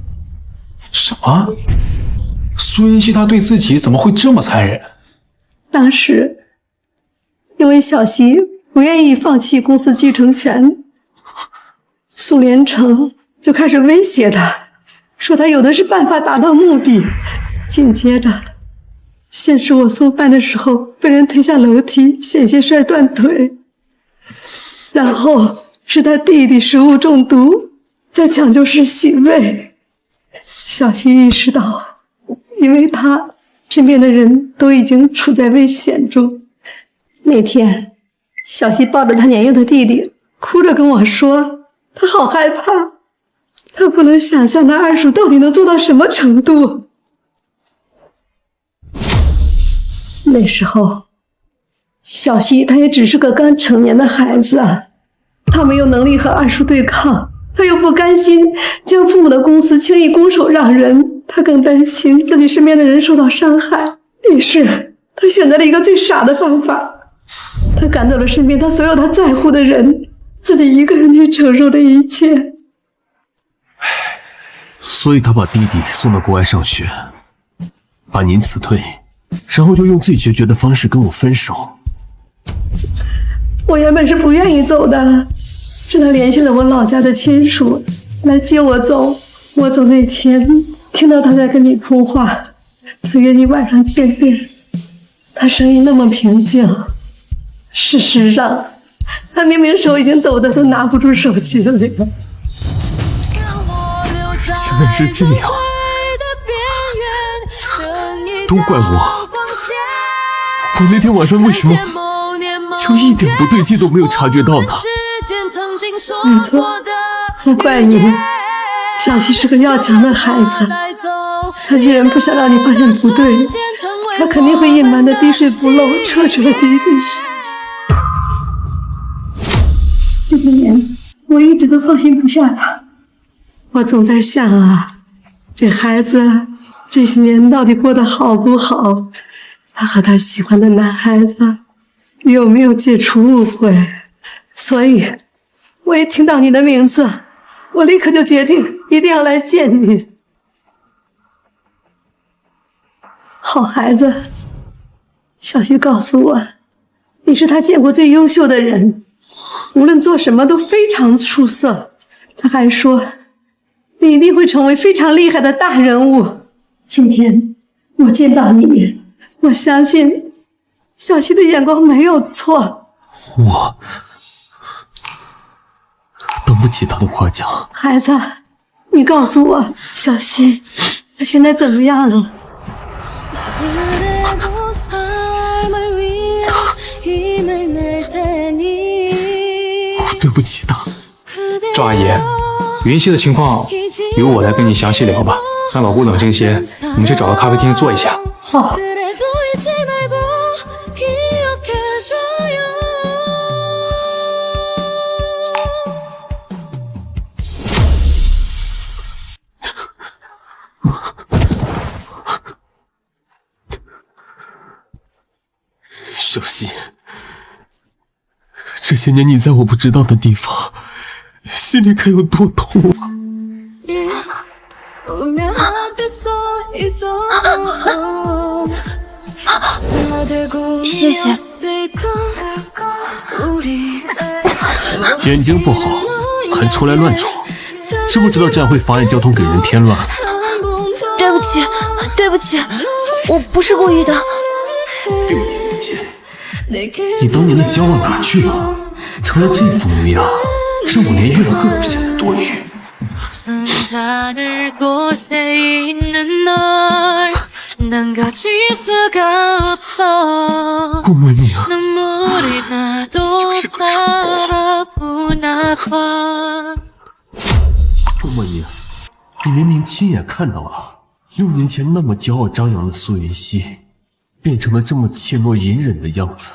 什么？苏云熙他对自己怎么会这么残忍？当时因为小溪不愿意放弃公司继承权，苏连成就开始威胁他，说他有的是办法达到目的。紧接着先是我送饭的时候被人推下楼梯，险些摔断腿，然后是他弟弟食物中毒，在抢救室洗胃。小溪意识到因为他身边的人都已经处在危险中。那天小溪抱着他年幼的弟弟哭着跟我说，他好害怕，他不能想象他二叔到底能做到什么程度。那时候小溪他也只是个刚成年的孩子啊，他没有能力和二叔对抗，他又不甘心将父母的公司轻易拱手让人，他更担心自己身边的人受到伤害。于是他选择了一个最傻的方法，他赶走了身边所有他在乎的人，自己一个人去承受这一切。所以他把弟弟送到国外上学，把您辞退，然后又用最决绝的方式跟我分手。我原本是不愿意走的，是他联系了我老家的亲属来接我走。我走那天听到他在跟你通话，他约你晚上见面，他声音那么平静。事实上他明明手已经抖得都拿不住手机了。竟然是这样，都怪我那天晚上为什么就一点不对劲都没有察觉到呢？没错，不怪你。小溪是个要强的孩子，他既然不想让你发现不对，他肯定会隐瞒的滴水不漏，彻彻底底。这些年我一直都放心不下他，我总在想啊，这孩子这些年到底过得好不好？他和他喜欢的男孩子有没有解除误会？所以我一听到你的名字，我立刻就决定一定要来见你。好孩子，小溪告诉我，你是他见过最优秀的人，无论做什么都非常出色。他还说你一定会成为非常厉害的大人物。今天我见到你，我相信小溪的眼光没有错。我等不起他的夸奖。孩子，你告诉我，小溪他现在怎么样了？我对不起他。赵阿姨，云溪的情况由我来跟你详细聊吧，让老顾冷静些，我们去找个咖啡厅坐一下。好。小溪，这些年你在我不知道的地方，心里该有多痛啊！谢谢。眼睛不好，还出来乱闯，知不知道这样会妨碍交通，给人添乱？对不起，对不起，我不是故意的。6年前，你当年的骄傲哪去了？成了这副模样，让我连怨恨都显得多余。顾莫宁，你就是个蠢货！顾莫宁，你明明亲眼看到了，6年前那么骄傲张扬的苏云溪，变成了这么怯懦隐忍的样子，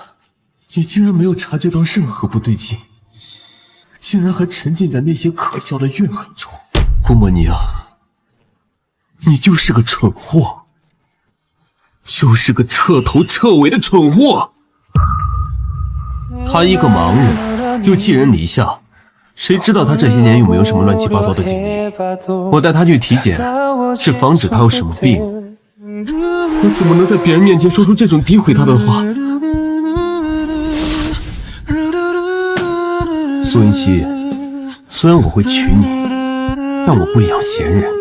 你竟然没有察觉到任何不对劲，竟然还沉浸在那些可笑的怨恨中。顾莫宁，你就是个蠢货，就是个彻头彻尾的蠢货。他一个盲人就寄人篱下，谁知道他这些年有没有什么乱七八糟的经历？我带他去体检，是防止他有什么病。我怎么能在别人面前说出这种诋毁他的话？苏云溪，虽然我会娶你，但我不养闲人。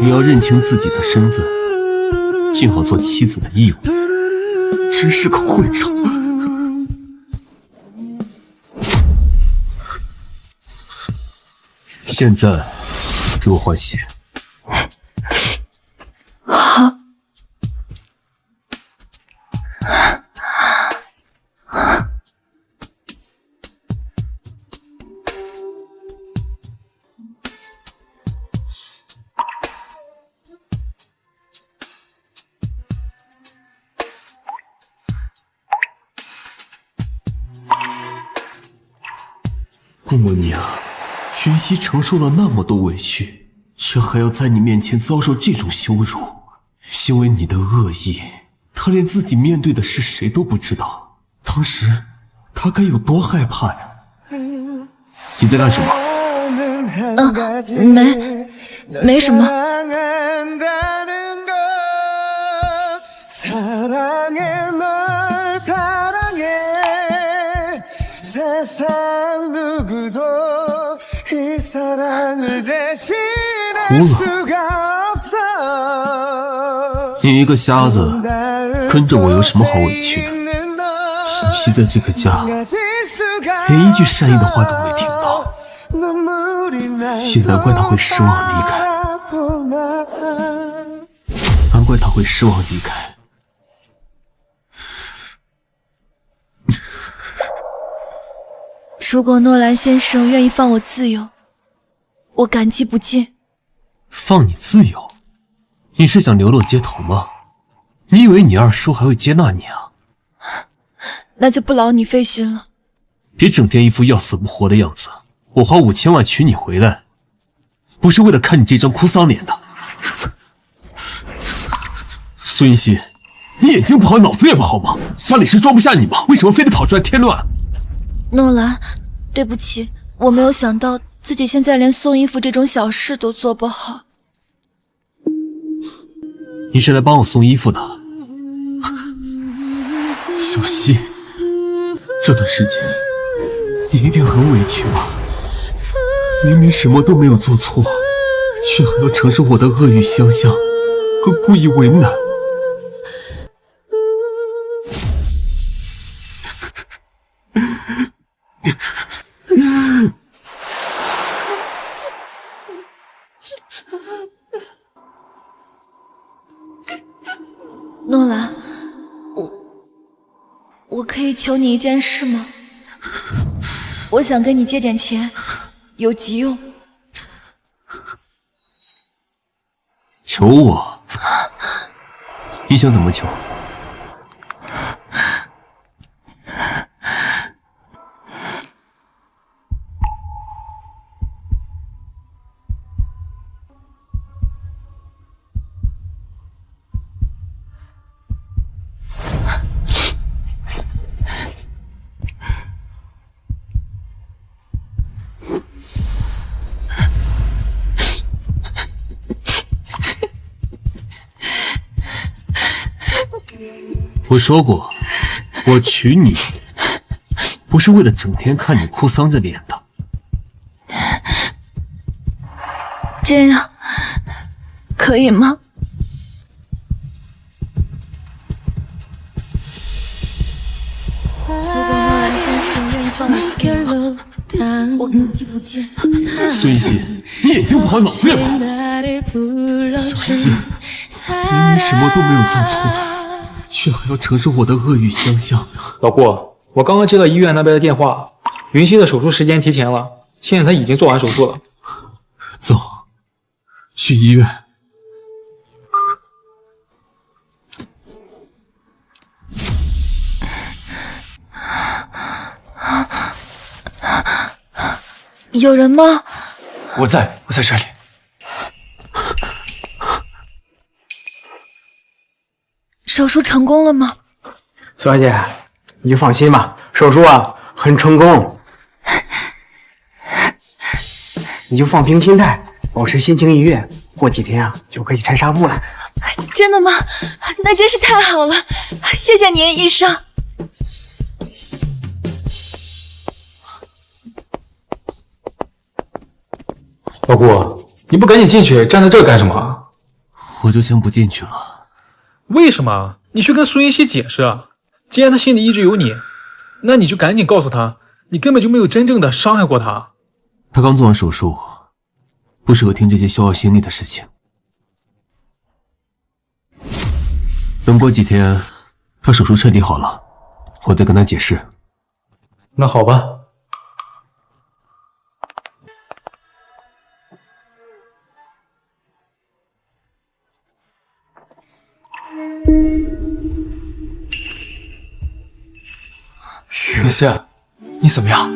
你要认清自己的身份，尽好做妻子的义务。真是个混账！现在给我换鞋。好。顾莫宁，云溪承受了那么多委屈，却还要在你面前遭受这种羞辱，因为你的恶意，他连自己面对的是谁都不知道。当时他该有多害怕呀！你在干什么？没什么。哭了？你一个瞎子，跟着我有什么好委屈的？小溪在这个家，连一句善意的话都没听到，也难怪他会失望离开。难怪他会失望离开。如果诺兰先生愿意放我自由，我感激不尽。放你自由？你是想流落街头吗？你以为你二叔还会接纳你啊？那就不劳你费心了。别整天一副要死不活的样子。我花5000万娶你回来，不是为了看你这张哭丧脸的。苏云溪，你眼睛不好，脑子也不好吗？家里是装不下你吗？为什么非得跑出来添乱？诺兰，对不起，我没有想到自己现在连送衣服这种小事都做不好。你是来帮我送衣服的？小溪，这段时间你一定很委屈吧？明明什么都没有做错，却还要承受我的恶语相向和故意为难。诺兰，我可以求你一件事吗？我想跟你借点钱，有急用。求我？你想怎么求？我说过，我娶你不是为了整天看你哭丧着脸的。这样可以吗？我记不见。孙一希，你眼睛不好，脑子也不好。小希，明明什么都没有做错，却还要承受我的恶语相向。老顾，我刚刚接到医院那边的电话，云溪的手术时间提前了，现在他已经做完手术了。走，去医院。有人吗？我在这里。手术成功了吗？苏小姐，你就放心吧，手术很成功。你就放平心态，保持心情愉悦，过几天就可以拆纱布了。真的吗？那真是太好了，谢谢您，医生。老顾，你不赶紧进去，站在这干什么？我就先不进去了。为什么？你去跟苏云溪解释啊！既然他心里一直有你，那你就赶紧告诉他，你根本就没有真正的伤害过他。他刚做完手术，不适合听这些消耗心力的事情。等过几天，他手术彻底好了，我再跟他解释。那好吧。云溪，你怎么样？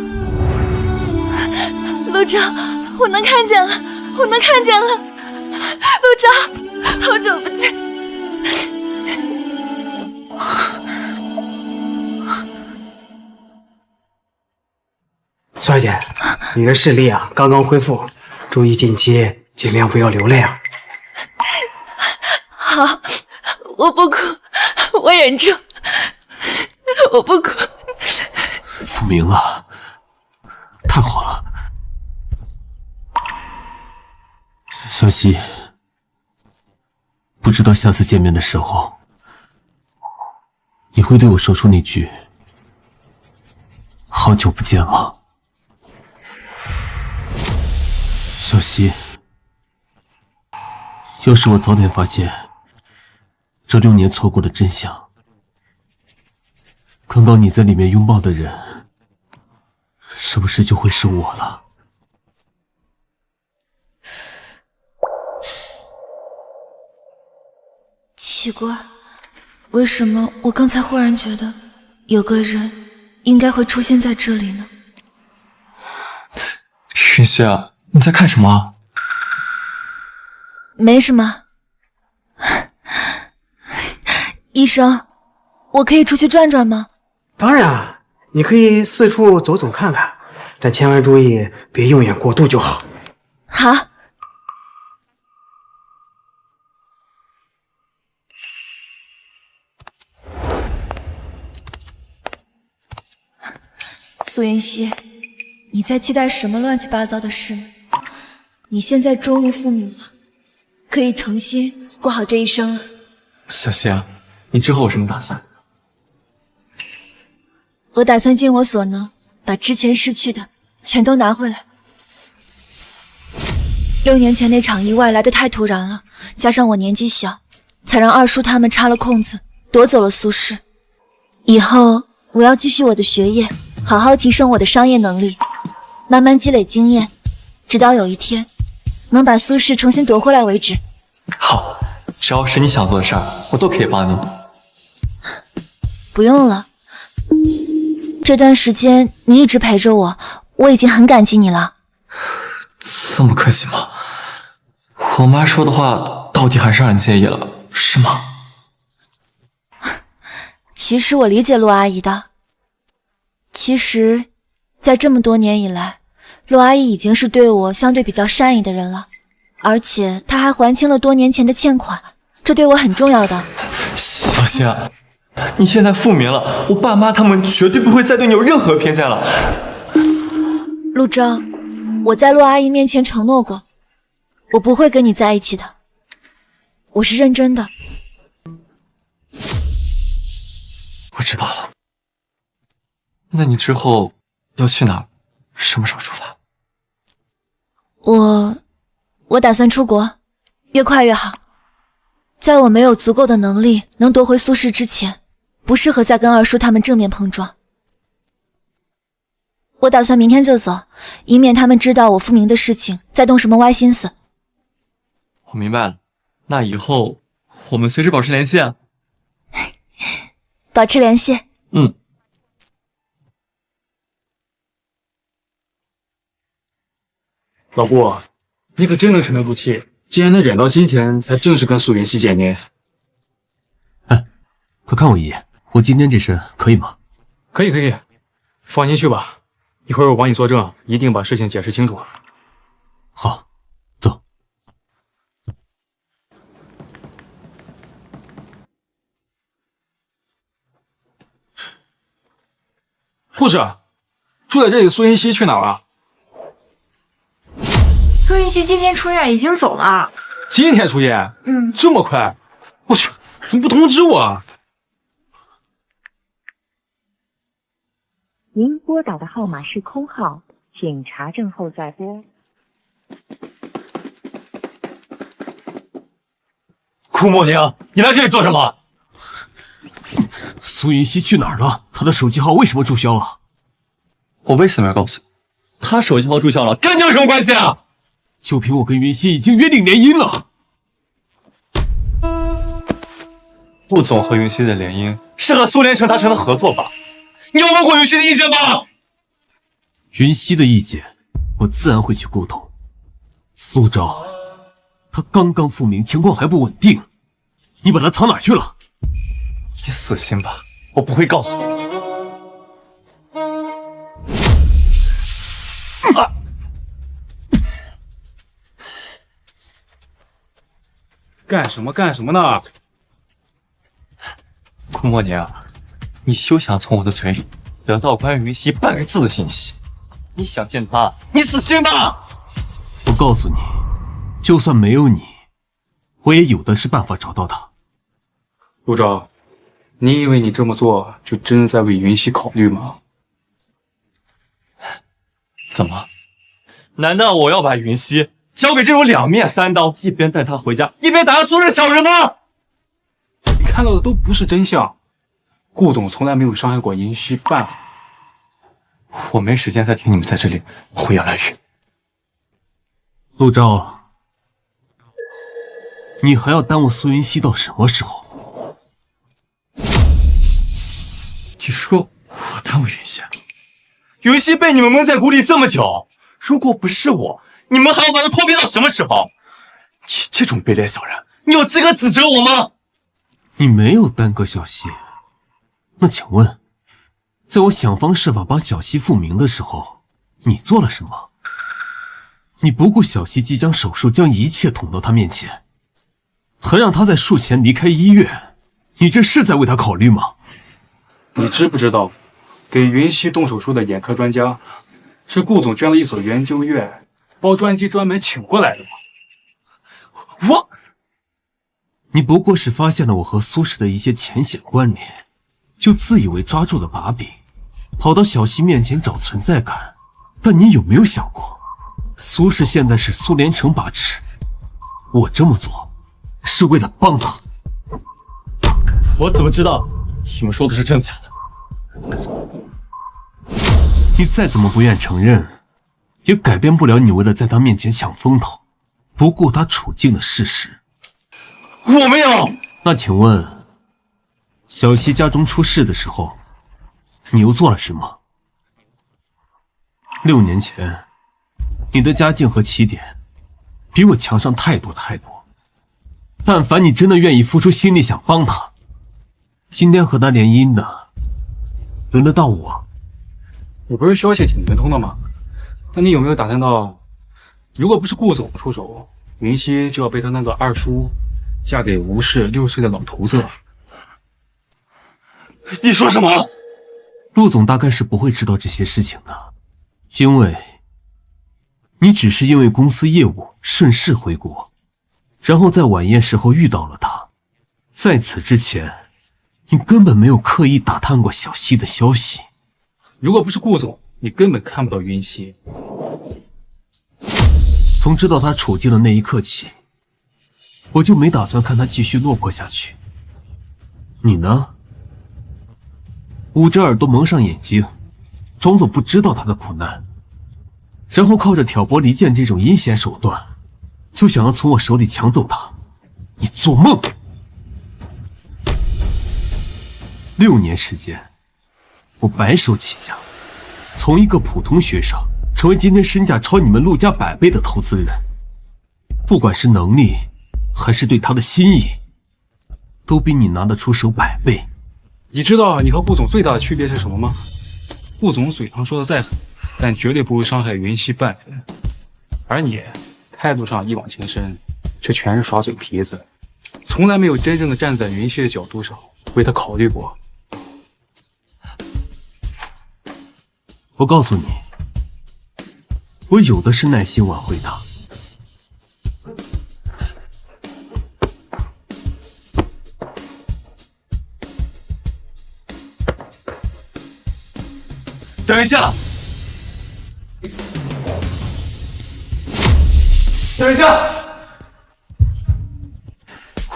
陆长，我能看见了，我能看见了。陆长，好久不见。苏小姐，你的视力刚刚恢复，注意近期尽量不要流泪啊。好，我不哭，我忍住，我不哭。复明了，太好了。小希，不知道下次见面的时候，你会对我说出那句“好久不见”吗？小希，要是我早点发现这6年错过的真相，刚刚你在里面拥抱的人，是不是就会是我了？奇怪，为什么我刚才忽然觉得有个人应该会出现在这里呢？云溪，你在看什么？没什么。医生，我可以出去转转吗？当然，你可以四处走走看看，但千万注意别用眼过度就好。好。苏云溪，你在期待什么乱七八糟的事呢？你现在终于复明了，可以重新过好这一生了。小希，你之后有什么打算？我打算尽我所能，把之前失去的全都拿回来。6年前那场意外来得太突然了，加上我年纪小，才让二叔他们插了空子，夺走了苏氏。以后我要继续我的学业，好好提升我的商业能力，慢慢积累经验，直到有一天能把苏氏重新夺回来为止。好，只要是你想做的事儿，我都可以帮你。不用了，这段时间你一直陪着我，我已经很感激你了。这么客气吗？我妈说的话到底还是让人介意了，是吗？其实我理解陆阿姨的。其实，在这么多年以来，陆阿姨已经是对我相对比较善意的人了，而且她还还清了多年前的欠款，这对我很重要的。小小希啊，你现在复明了，我爸妈他们绝对不会再对你有任何偏见了。陆钊，我在陆阿姨面前承诺过，我不会跟你在一起的，我是认真的。我知道了。那你之后要去哪？什么时候出发？我打算出国，越快越好。在我没有足够的能力能夺回苏氏之前，不适合再跟二叔他们正面碰撞。我打算明天就走，以免他们知道我复明的事情，再动什么歪心思。我明白了，那以后我们随时保持联系啊。保持联系。嗯。老顾，你可真能沉得住气，竟然能忍到今天才正式跟苏云熙见面。快看我一眼，我今天这身可以吗？可以，放心去吧，一会儿我帮你作证，一定把事情解释清楚。好，走。护士，住在这里，苏云熙去哪儿了？苏云熙今天出院，已经走了。今天出院？这么快？我去，怎么不通知我啊？您拨打的号码是空号，请查证后再拨。顾莫宁，你来这里做什么？苏云熙去哪儿了？他的手机号为什么注销了？我为什么要告诉你？他手机号注销了，跟你有什么关系啊？就凭我跟云熙已经约定联姻了。陆总和云熙的联姻是和苏连成达成的合作吧？你有问过云熙的意见吗？云熙的意见，我自然会去沟通。陆钊，他刚刚复明，情况还不稳定，你把他藏哪儿去了？你死心吧，我不会告诉你。干什么呢？顾莫宁，你休想从我的嘴里得到关于云熙半个字的信息。你想见他，你死心吧！我告诉你，就算没有你，我也有的是办法找到他。陆钊，你以为你这么做就真的在为云熙考虑吗？怎么？难道我要把云熙交给这种两面三刀，一边带他回家，一边打压苏氏小人吗？你看到的都不是真相。顾总从来没有伤害过云熙半毫。我没时间再听你们在这里胡言乱语。陆钊，你还要耽误苏云熙到什么时候？你说我耽误云熙？云熙被你们蒙在鼓里这么久，如果不是我，你们还要把她拖憋到什么时候？你这种卑劣小人，你有资格指责我吗？你没有耽搁小希，那请问，在我想方设法把小希复明的时候，你做了什么？你不顾小希即将手术，将一切捅到他面前，还让他在术前离开医院，你这是在为他考虑吗？你知不知道，给云熙动手术的眼科专家是顾总捐了一所研究院，包专机专门请过来的吗？你不过是发现了我和苏氏的一些浅显关联，就自以为抓住了把柄，跑到小希面前找存在感。但你有没有想过，苏氏现在是苏连成把持，我这么做是为了帮他。我怎么知道你们说的是真假的？你再怎么不愿承认，也改变不了你为了在他面前抢风头，不顾他处境的事实。我没有。那请问，小希家中出事的时候，你又做了什么？6年前，你的家境和起点比我强上太多太多。但凡你真的愿意付出心力想帮他，今天和他联姻的，轮得到我。你不是消息挺灵通的吗？那你有没有打探到，如果不是顾总出手，云熙就要被他那个二叔嫁给吴氏6岁的老头子了？你说什么？陆总大概是不会知道这些事情的，因为你只是因为公司业务顺势回国，然后在晚宴时候遇到了他。在此之前，你根本没有刻意打探过小溪的消息。如果不是顾总，你根本看不到云溪。从知道他处境的那一刻起，我就没打算看他继续落魄下去。你呢？捂着耳朵蒙上眼睛，装作不知道他的苦难，然后靠着挑拨离间这种阴险手段，就想要从我手里抢走他。你做梦！6年时间，我白手起家，从一个普通学生成为今天身价超你们陆家100倍的投资人，不管是能力还是对他的心意，都比你拿得出手100倍。你知道你和顾总最大的区别是什么吗？顾总嘴上说的再狠，但绝对不会伤害云溪半分，而你态度上一往情深，却全是耍嘴皮子，从来没有真正的站在云溪的角度上为他考虑过。我告诉你，我有的是耐心挽回他。等一下，等一下！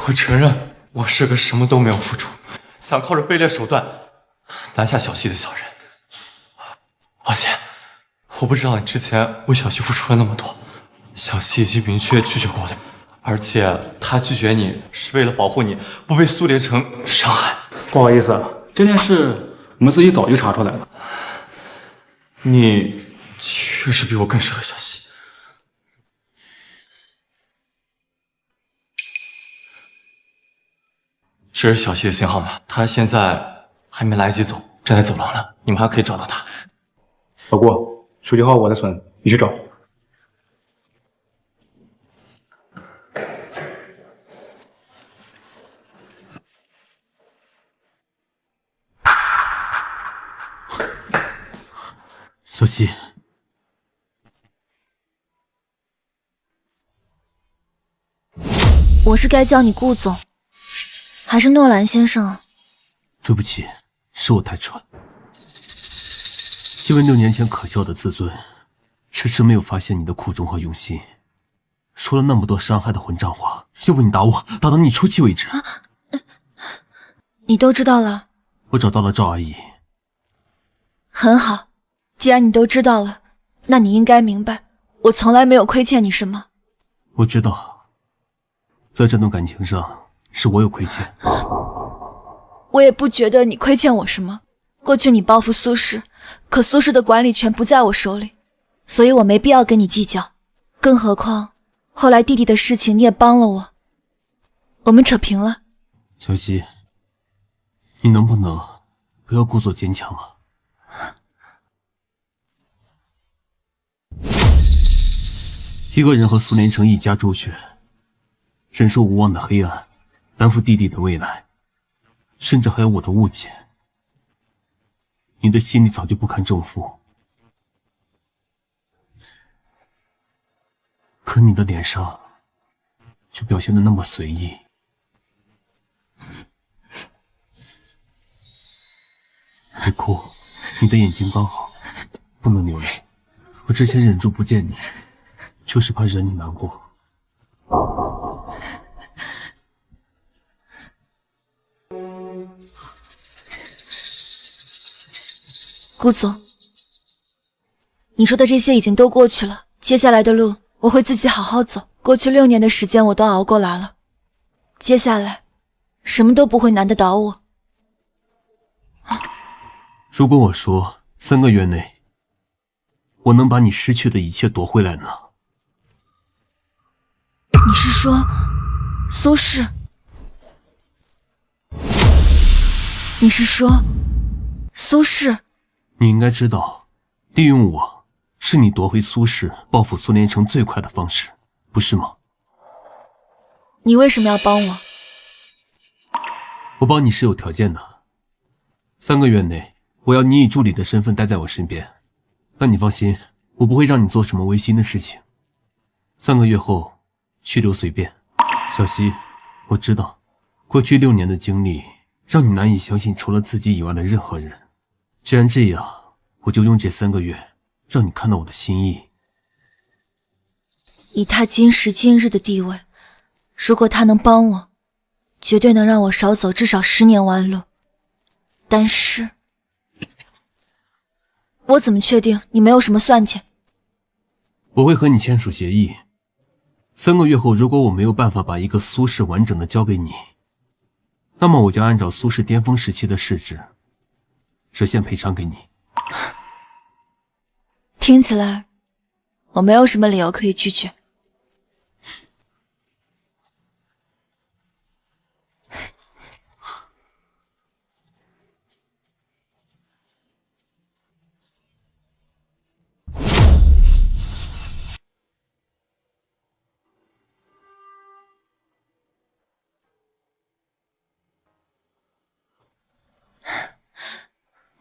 我承认我是个什么都没有付出，想靠着卑劣手段拿下小溪的小人。抱歉，我不知道你之前为小溪付出了那么多。小溪已经明确拒绝过我的，而且他拒绝你是为了保护你不被苏连成伤害。不好意思，这件事我们自己早就查出来了。你确实比我更适合小溪。这是小溪的信号码，他现在还没来得及走，站在走廊了，你们还可以找到他。老顾，手机号我的存，你去找。小溪，我是该叫你顾总，还是诺兰先生啊？对不起，是我太蠢。因为6年前可笑的自尊，迟迟没有发现你的苦衷和用心，说了那么多伤害的混账话。要不你打我，打到你出气为止。你都知道了？我找到了赵阿姨。很好。既然你都知道了，那你应该明白，我从来没有亏欠你什么。我知道，在这段感情上是我有亏欠。我也不觉得你亏欠我什么。过去你报复苏轼，可苏轼的管理权不在我手里，所以我没必要跟你计较。更何况后来弟弟的事情你也帮了我，我们扯平了。小溪，你能不能不要故作坚强啊？一个人和苏连成一家周旋，忍受无望的黑暗，担负弟弟的未来，甚至还有我的误解。你的心里早就不堪重负，可你的脸上却表现得那么随意。别哭，你的眼睛刚好，不能流泪。我之前忍住不见你，就是怕惹你难过。顾总，你说的这些已经都过去了，接下来的路我会自己好好走。过去6年的时间我都熬过来了，接下来什么都不会难得倒我。如果我说3个月内我能把你失去的一切夺回来呢？你是说苏轼？你是说苏轼？你应该知道，利用我是你夺回苏轼、报复苏连成最快的方式，不是吗？你为什么要帮我？我帮你是有条件的。3个月内，我要你以助理的身份待在我身边。但你放心，我不会让你做什么违心的事情。3个月后，去留随便。小溪，我知道，过去6年的经历让你难以相信除了自己以外的任何人。既然这样，我就用这3个月让你看到我的心意。以他今时今日的地位，如果他能帮我，绝对能让我少走至少10年弯路。但是，我怎么确定你没有什么算计？我会和你签署协议。3个月后，如果我没有办法把一个苏氏完整的交给你，那么我将按照苏氏巅峰时期的市值，折现赔偿给你。听起来，我没有什么理由可以拒绝。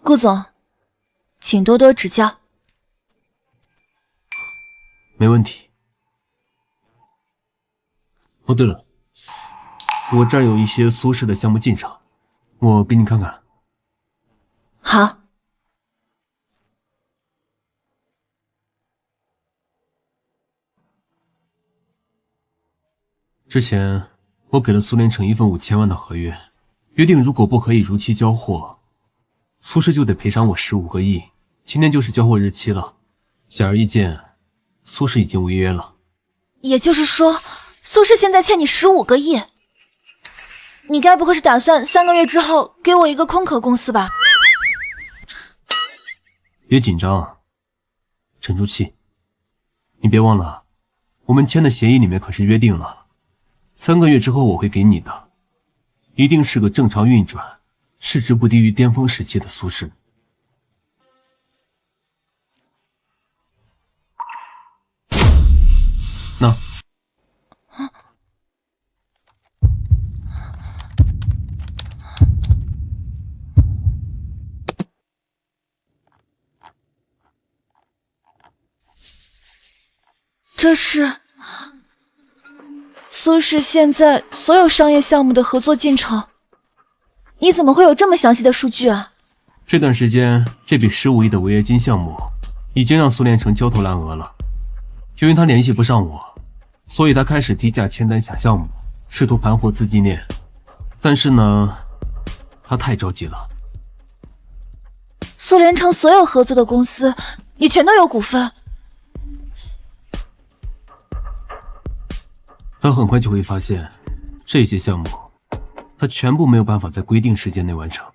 顾总，请多多指教。没问题。哦，对了，我这儿有一些苏氏的项目进场，我给你看看。好。之前我给了苏连成一份5000万的合约，约定如果不可以如期交货，苏氏就得赔偿我15个亿。今天就是交货日期了，显而易见，苏氏已经违约了。也就是说，苏氏现在欠你15个亿。你该不会是打算3个月之后给我一个空壳公司吧？别紧张，沉住气。你别忘了，我们签的协议里面可是约定了，3个月之后我会给你的，一定是个正常运转、市值不低于巅峰时期的苏氏。那这是苏氏现在所有商业项目的合作进程。你怎么会有这么详细的数据啊？这段时间，这笔15亿的违约金项目已经让苏连成焦头烂额了。由于他联系不上我，所以他开始低价签单下项目，试图盘活资金链。但是呢，他太着急了。苏连成所有合作的公司，你全都有股份。他很快就会发现，这些项目他全部没有办法在规定时间内完成。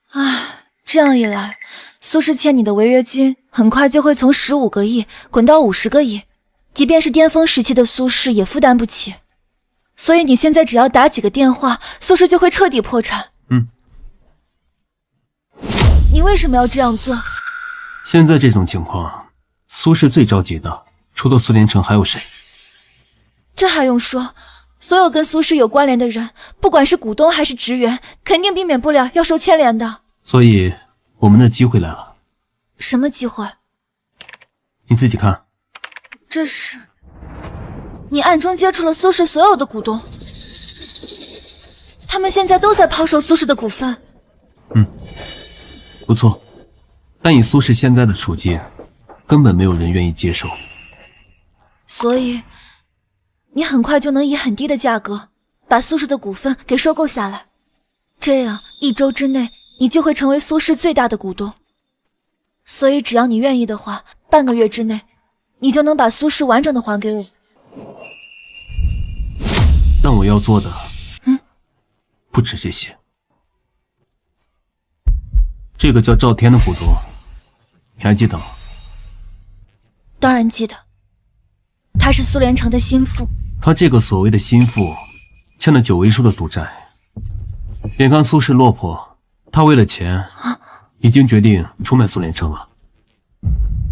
唉，这样一来，苏氏欠你的违约金很快就会从15个亿滚到50个亿，即便是巅峰时期的苏氏也负担不起。所以你现在只要打几个电话，苏氏就会彻底破产。你为什么要这样做？现在这种情况，苏氏最着急的，除了苏连成还有谁？这还用说，所有跟苏氏有关联的人，不管是股东还是职员，肯定避免不了要受牵连的。所以我们的机会来了。什么机会？你自己看。这是你暗中接触了苏氏所有的股东，他们现在都在抛售苏氏的股份。不错，但以苏氏现在的处境，根本没有人愿意接受。所以你很快就能以很低的价格把苏氏的股份给收购下来，这样1周之内你就会成为苏氏最大的股东。所以只要你愿意的话，半个月之内你就能把苏氏完整的还给我。但我要做的不止这些。这个叫赵天的股东，你还记得吗？当然记得，他是苏连成的心腹。他这个所谓的心腹，欠了9位数的赌债。眼看苏氏落魄，他为了钱，已经决定出卖苏连成了。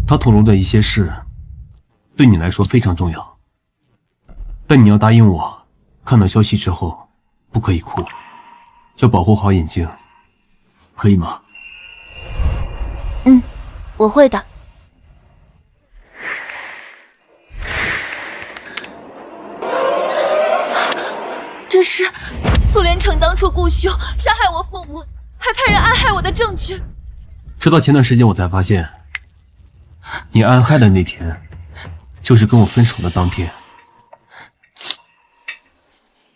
他透露的一些事，对你来说非常重要。但你要答应我，看到消息之后不可以哭，要保护好眼睛，可以吗？嗯，我会的。这是苏连成当初雇凶杀害我父母，还派人暗害我的证据。直到前段时间我才发现，你暗害的那天，就是跟我分手的当天。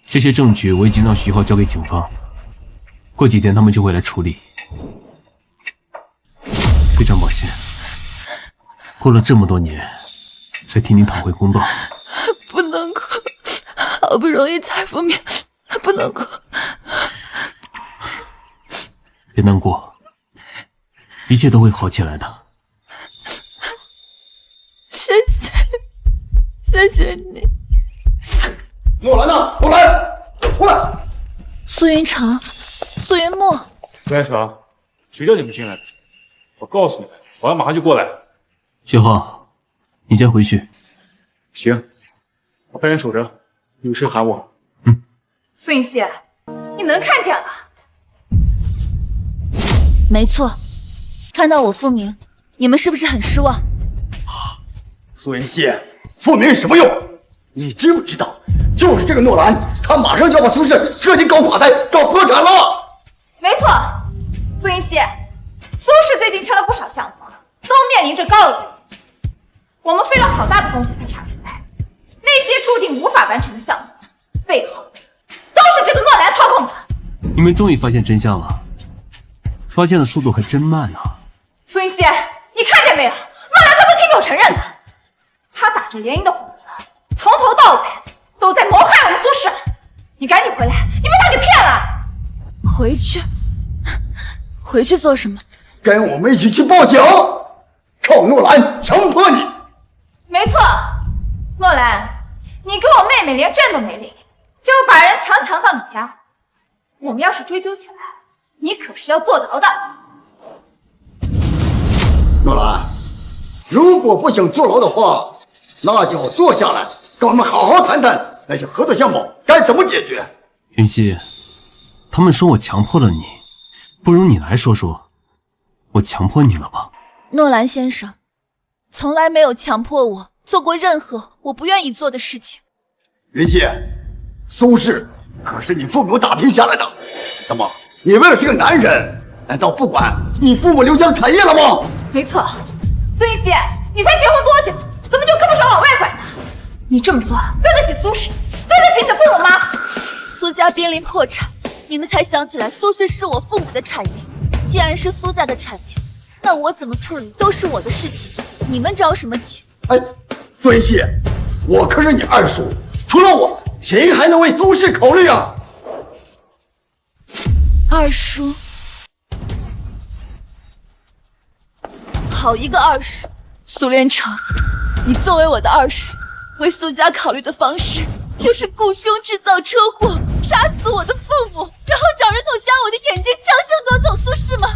这些证据我已经让徐浩交给警方，过几天他们就会来处理。非常抱歉，过了这么多年，才替你讨回公道。不能哭，好不容易才复明，不能哭。别难过，一切都会好起来的。谢谢，谢谢你。诺兰呢？诺兰，出来！苏云成，苏云墨，苏连成，谁叫你们进来的？我告诉你们，我要马上就过来。徐浩，你先回去。行，我派人守着，有事喊我。苏云溪，你能看见了？没错，看到我复明，你们是不是很失望？苏云溪，复明什么用？你知不知道，就是这个诺兰，他马上就要把苏氏彻底搞垮台、搞破产了。没错，苏云溪，苏氏最近签了不少项目，都面临着高额的危机。我们费了好大的功夫才查出来，那些注定无法完成的项目，背后都是这个诺兰操控的。你们终于发现真相了，发现的速度还真慢啊！苏云溪，你看见没有？诺兰他都亲口承认了，他打着联姻的幌子，从头到尾都在谋害我们苏氏。你赶紧回来，你被他给骗了。回去？回去做什么？跟我们一起去报警，靠诺兰强迫你。没错，诺兰，你跟我妹妹连证都没领，就把人强到你家，我们要是追究起来，你可是要坐牢的。诺兰，如果不想坐牢的话，那就坐下来，跟我们好好谈谈那些合作项目该怎么解决。云溪，他们说我强迫了你，不如你来说说，我强迫你了吗？诺兰先生，从来没有强迫我做过任何我不愿意做的事情。云溪，苏氏可是你父母打拼下来的，怎么你为了这个男人，难道不管你父母留下的产业了吗？没错，苏云溪，你才结婚多久，怎么就跟不上往外拐呢？你这么做对得起苏氏，对得起你的父母吗？苏家濒临破产，你们才想起来苏氏是我父母的产业。既然是苏家的产业，那我怎么处理都是我的事情，你们着什么急？哎，苏云溪，我可是你二叔，除了我，谁还能为苏氏考虑啊？二叔，好一个二叔！苏连成，你作为我的二叔，为苏家考虑的方式就是雇凶制造车祸，杀死我的父母，然后找人捅瞎我的眼睛，强行夺走苏氏吗？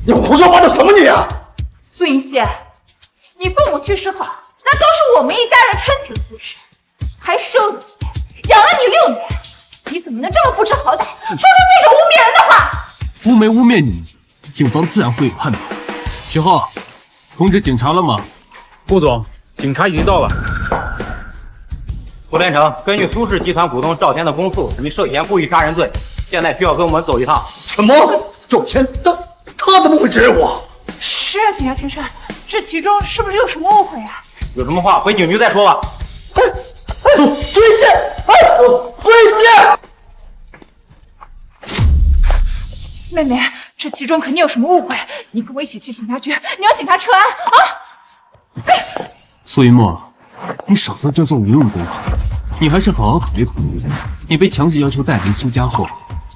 你胡说八道什么你啊！苏云溪，你父母去世后，那都是我们一家人撑起了苏氏，还收你养了你6年，你怎么能这么不知好歹，说出这种污蔑人的话？肤没污蔑你，警方自然会有判断。徐浩，通知警察了吗？顾总，警察已经到了。苏连成，根据苏氏集团股东赵天的供述，你涉嫌故意杀人罪，现在需要跟我们走一趟。什么？赵天他怎么会指认我？是啊，警察先生，这其中是不是有什么误会啊？有什么话回警局再说吧。追线！追线！妹妹，这其中肯定有什么误会，你跟我一起去警察局，你让警察撤案啊！苏云墨，你少在这做无用功啊！你还是好好考虑考虑，你被强制要求带离苏家后，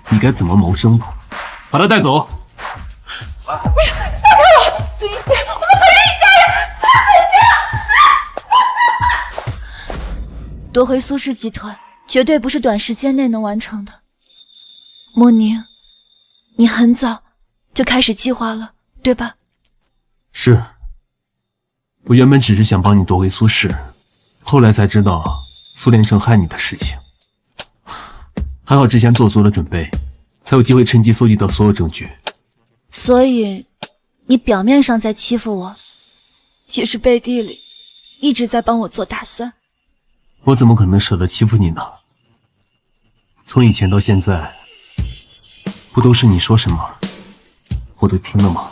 你该怎么谋生吧？把他带走。放开我！苏云溪，我们可是一家人！夺回苏氏集团绝对不是短时间内能完成的。莫宁，你很早就开始计划了，对吧？是，我原本只是想帮你夺回苏氏，后来才知道苏连成害你的事情。还好之前做足了准备，才有机会趁机搜集到所有证据。所以你表面上在欺负我，其实背地里一直在帮我做打算。我怎么可能舍得欺负你呢？从以前到现在，不都是你说什么我都听了吗？